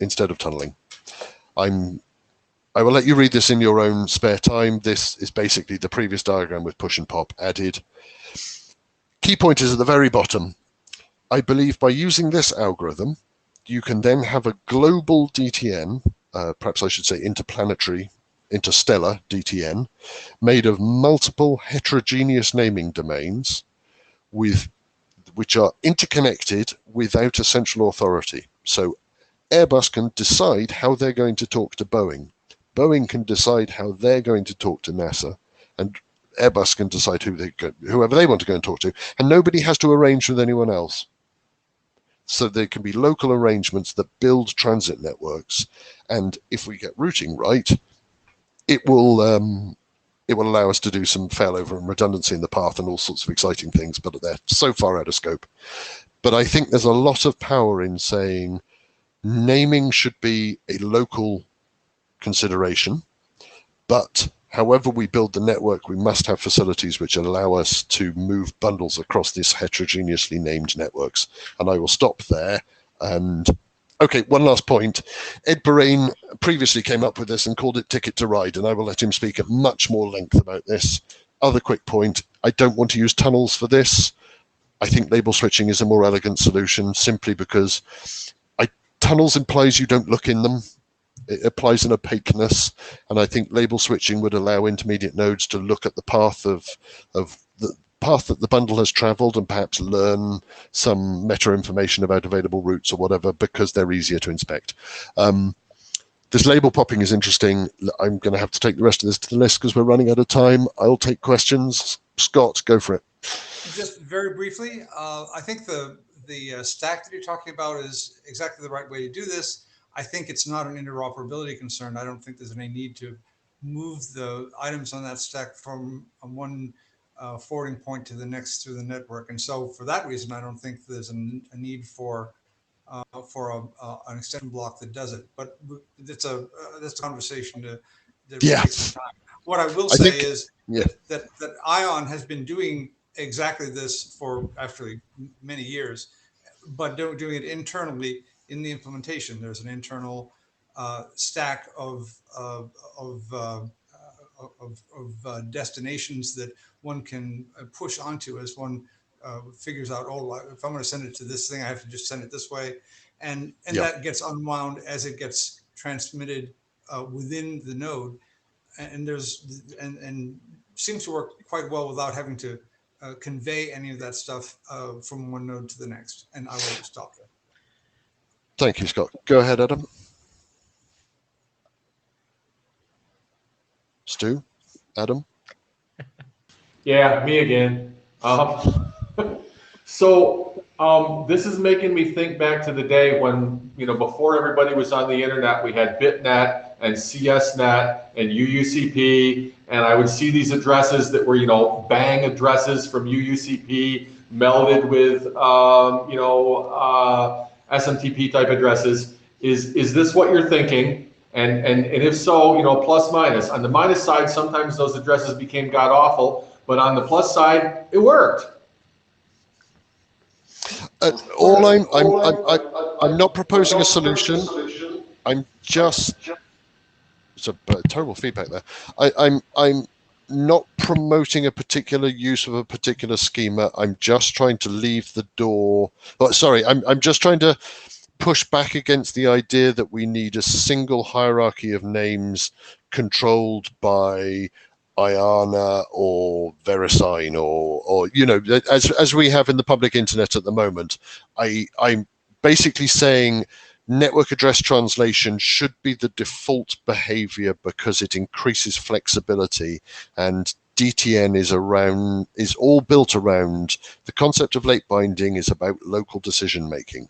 instead of tunneling. I will let you read this in your own spare time. This is basically the previous diagram with push and pop added. Key point is at the very bottom. I believe by using this algorithm, you can then have a global DTN, perhaps I should say interplanetary, interstellar DTN, made of multiple heterogeneous naming domains which are interconnected without a central authority. So Airbus can decide how they're going to talk to Boeing. Boeing can decide how they're going to talk to NASA, and Airbus can decide whoever they want to go and talk to, and nobody has to arrange with anyone else. So there can be local arrangements that build transit networks, and if we get routing right, it will allow us to do some failover and redundancy in the path and all sorts of exciting things, but they're so far out of scope. But I think there's a lot of power in saying naming should be a local consideration, but however we build the network, we must have facilities which allow us to move bundles across these heterogeneously named networks. And I will stop there. And okay, one last point. Ed Borain previously came up with this and called it Ticket to Ride, and I will let him speak at much more length about this. Other quick point, I don't want to use tunnels for this. I think label switching is a more elegant solution simply because tunnels implies you don't look in them. It applies an opaqueness, and I think label switching would allow intermediate nodes to look at the path of the path that the bundle has traveled and perhaps learn some meta information about available routes or whatever because they're easier to inspect. This label popping is interesting. I'm going to have to take the rest of this to the list because we're running out of time. I'll take questions. Scott, go for it. Just very briefly, I think the stack that you're talking about is exactly the right way to do this. I think it's not an interoperability concern. I don't think there's any need to move the items on that stack from one forwarding point to the next through the network. And so for that reason, I don't think there's a need for an extension block that does it. But that's a conversation to take some time. What I will say is that ION has been doing exactly this for actually many years, but doing it internally. In the implementation, there's an internal stack of destinations that one can push onto as one figures out, oh, if I'm going to send it to this thing, I have to just send it this way, and that gets unwound as it gets transmitted within the node, and seems to work quite well without having to convey any of that stuff from one node to the next. And I will stop there. Thank you, Scott. Go ahead, Adam. Stu? Adam? Yeah, me again. This is making me think back to the day when, before everybody was on the internet, we had BitNet and CSNet and UUCP, and I would see these addresses that were, bang addresses from UUCP melded with, SMTP type addresses. Is this what you're thinking? And if so, plus minus. On the minus side, sometimes those addresses became god awful, but on the plus side, it worked. I'm not proposing a solution. I'm just. It's a terrible feedback there. I'm not promoting a particular use of a particular schema. I'm just trying to leave the door. I'm just trying to push back against the idea that we need a single hierarchy of names controlled by IANA or VeriSign or as we have in the public internet at the moment. I'm basically saying network address translation should be the default behavior because it increases flexibility, and DTN is all built around the concept of late binding is about local decision making.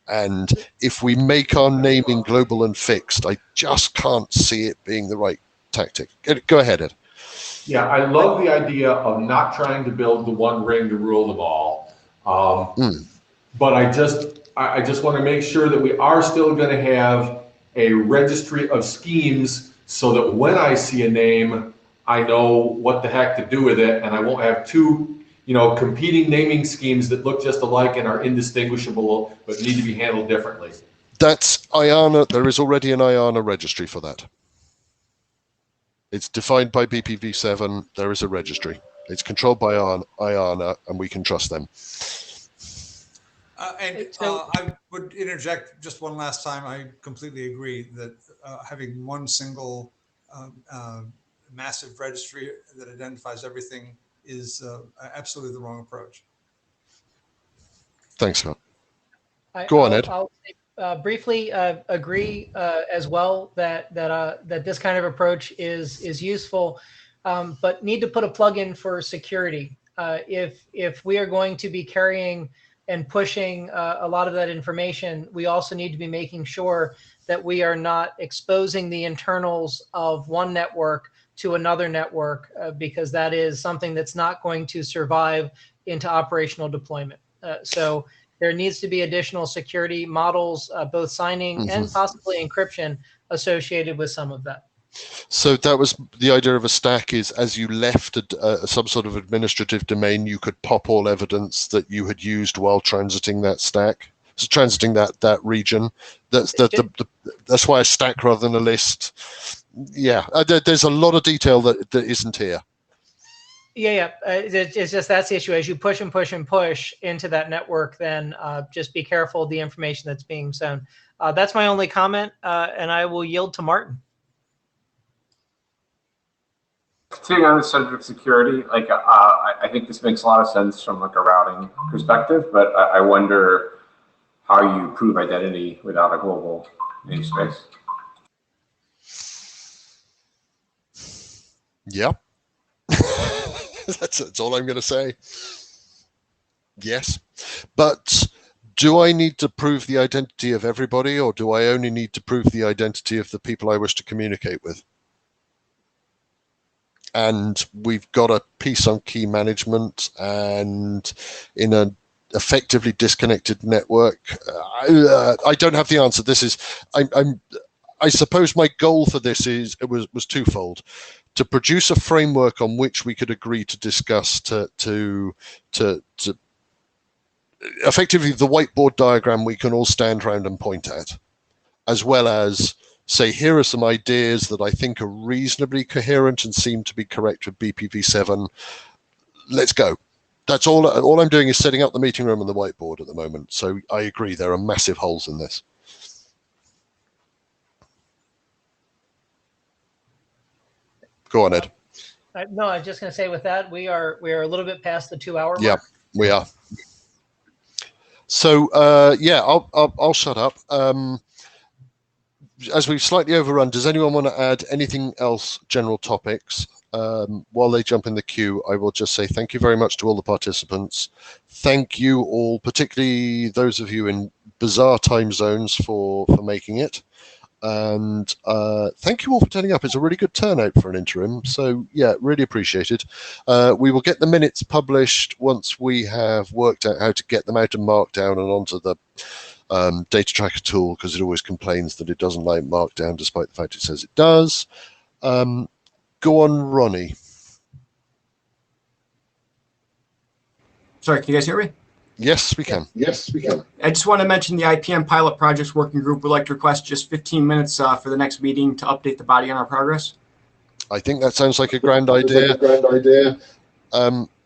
And if we make our naming global and fixed, I just can't see it being the right tactic. Go ahead, Ed. Yeah, I love the idea of not trying to build the one ring to rule them all. But I just want to make sure that we are still going to have a registry of schemes so that when I see a name, I know what the heck to do with it, and I won't have two, competing naming schemes that look just alike and are indistinguishable but need to be handled differently. That's IANA. There is already an IANA registry for that. It's defined by BPv7. There is a registry. It's controlled by IANA, and we can trust them. I would interject just one last time. I completely agree that having one single massive registry that identifies everything is absolutely the wrong approach. Thanks, Scott. Go on, Ed. I'll briefly agree as well that this kind of approach is useful, but need to put a plug in for security. If we are going to be carrying and pushing a lot of that information, we also need to be making sure that we are not exposing the internals of one network to another network, because that is something that's not going to survive into operational deployment. So there needs to be additional security models, both signing and possibly encryption associated with some of that. So that was the idea of a stack, is as you left some sort of administrative domain, you could pop all evidence that you had used while transiting that stack, so transiting that region. That's why a stack rather than a list. Yeah, there's a lot of detail that isn't here. Yeah. It's just that's the issue. As you push and push and push into that network, then just be careful of the information that's being sent. That's my only comment, and I will yield to Martin. Continuing on the subject of security, I think this makes a lot of sense from a routing perspective, but I wonder how you prove identity without a global namespace. Yeah. That's all I'm going to say. Yes. But do I need to prove the identity of everybody, or do I only need to prove the identity of the people I wish to communicate with? And we've got a piece on key management, and in an effectively disconnected network, I don't have the answer. This is, I suppose my goal for this was twofold: to produce a framework on which we could agree to discuss, to effectively the whiteboard diagram we can all stand around and point at, as well as say, here are some ideas that I think are reasonably coherent and seem to be correct with BPv7. Let's go. That's all I'm doing is setting up the meeting room and the whiteboard at the moment. So I agree, there are massive holes in this. Go on, Ed. No, I was just going to say with that, we are a little bit past the 2-hour mark. Yeah, we are. So I'll shut up. As we've slightly overrun, does anyone want to add anything else, general topics? While they jump in the queue, I will just say thank you very much to all the participants. Thank you all, particularly those of you in bizarre time zones, for making it. And thank you all for turning up. It's a really good turnout for an interim. So yeah, really appreciated. We will get the minutes published once we have worked out how to get them out of Markdown and onto the data tracker tool, because it always complains that it doesn't like Markdown despite the fact it says it does. Go on, Ronnie. Sorry, can you guys hear me? Yes, we can. Yes, we can. I just want to mention the IPM Pilot Projects Working Group would like to request just 15 minutes for the next meeting to update the body on our progress. I think that sounds like a grand idea.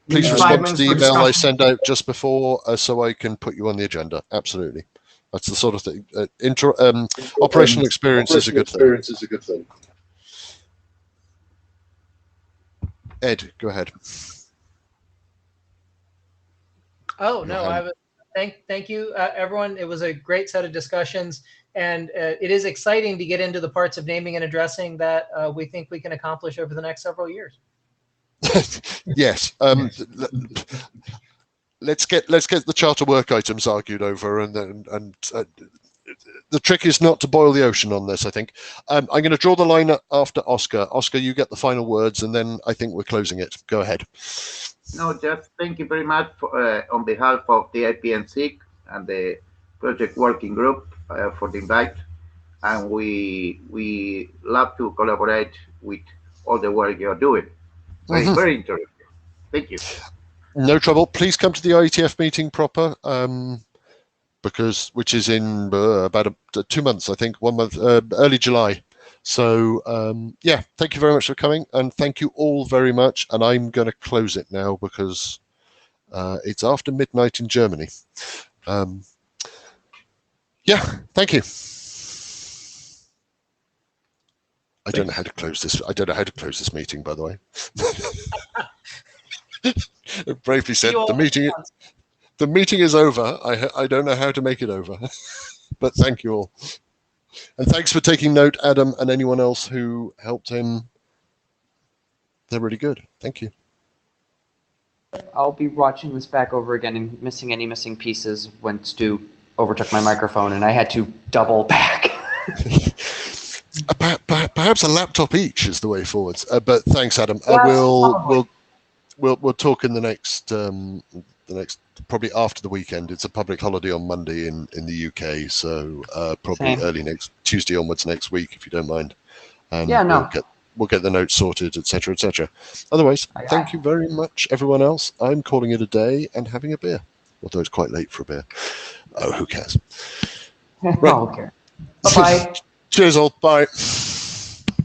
Please respond to the email I send out just before so I can put you on the agenda. Absolutely. That's the sort of thing. Operational experience is a good thing. Ed, go ahead. Oh, no, I was thank you, everyone. It was a great set of discussions, and it is exciting to get into the parts of naming and addressing that we think we can accomplish over the next several years. Yes. Let's get the charter work items argued over, and the trick is not to boil the ocean on this, I think. I'm going to draw the line after Oscar. Oscar, you get the final words, and then I think we're closing it. Go ahead. No, just thank you very much for, on behalf of the IPN6 and the project working group for the invite. And we love to collaborate with all the work you're doing. Very interesting. Thank you. No trouble. Please come to the IETF meeting proper, which is in about 2 months, I think, 1 month, early July. So yeah, thank you very much for coming, and thank you all very much. And I'm going to close it now because it's after midnight in Germany. Yeah, thank you. I don't know how to close this. I don't know how to close this meeting, by the way. Bravely said, the meeting is over. I don't know how to make it over, but thank you all. And thanks for taking note, Adam, and anyone else who helped him. They're really good. Thank you. I'll be watching this back over again and missing any missing pieces when Stu overtook my microphone and I had to double back. Perhaps a laptop each is the way forwards. But thanks, Adam. We'll talk in the next probably after the weekend. It's a public holiday on Monday in the UK, so probably early next Tuesday onwards next week, if you don't mind. And yeah, no. We'll get the notes sorted, etc., etc. Otherwise, thank you very much, everyone else. I'm calling it a day and having a beer, although it's quite late for a beer. Oh, who cares? Right. Okay. Bye-bye. Cheers all. Bye.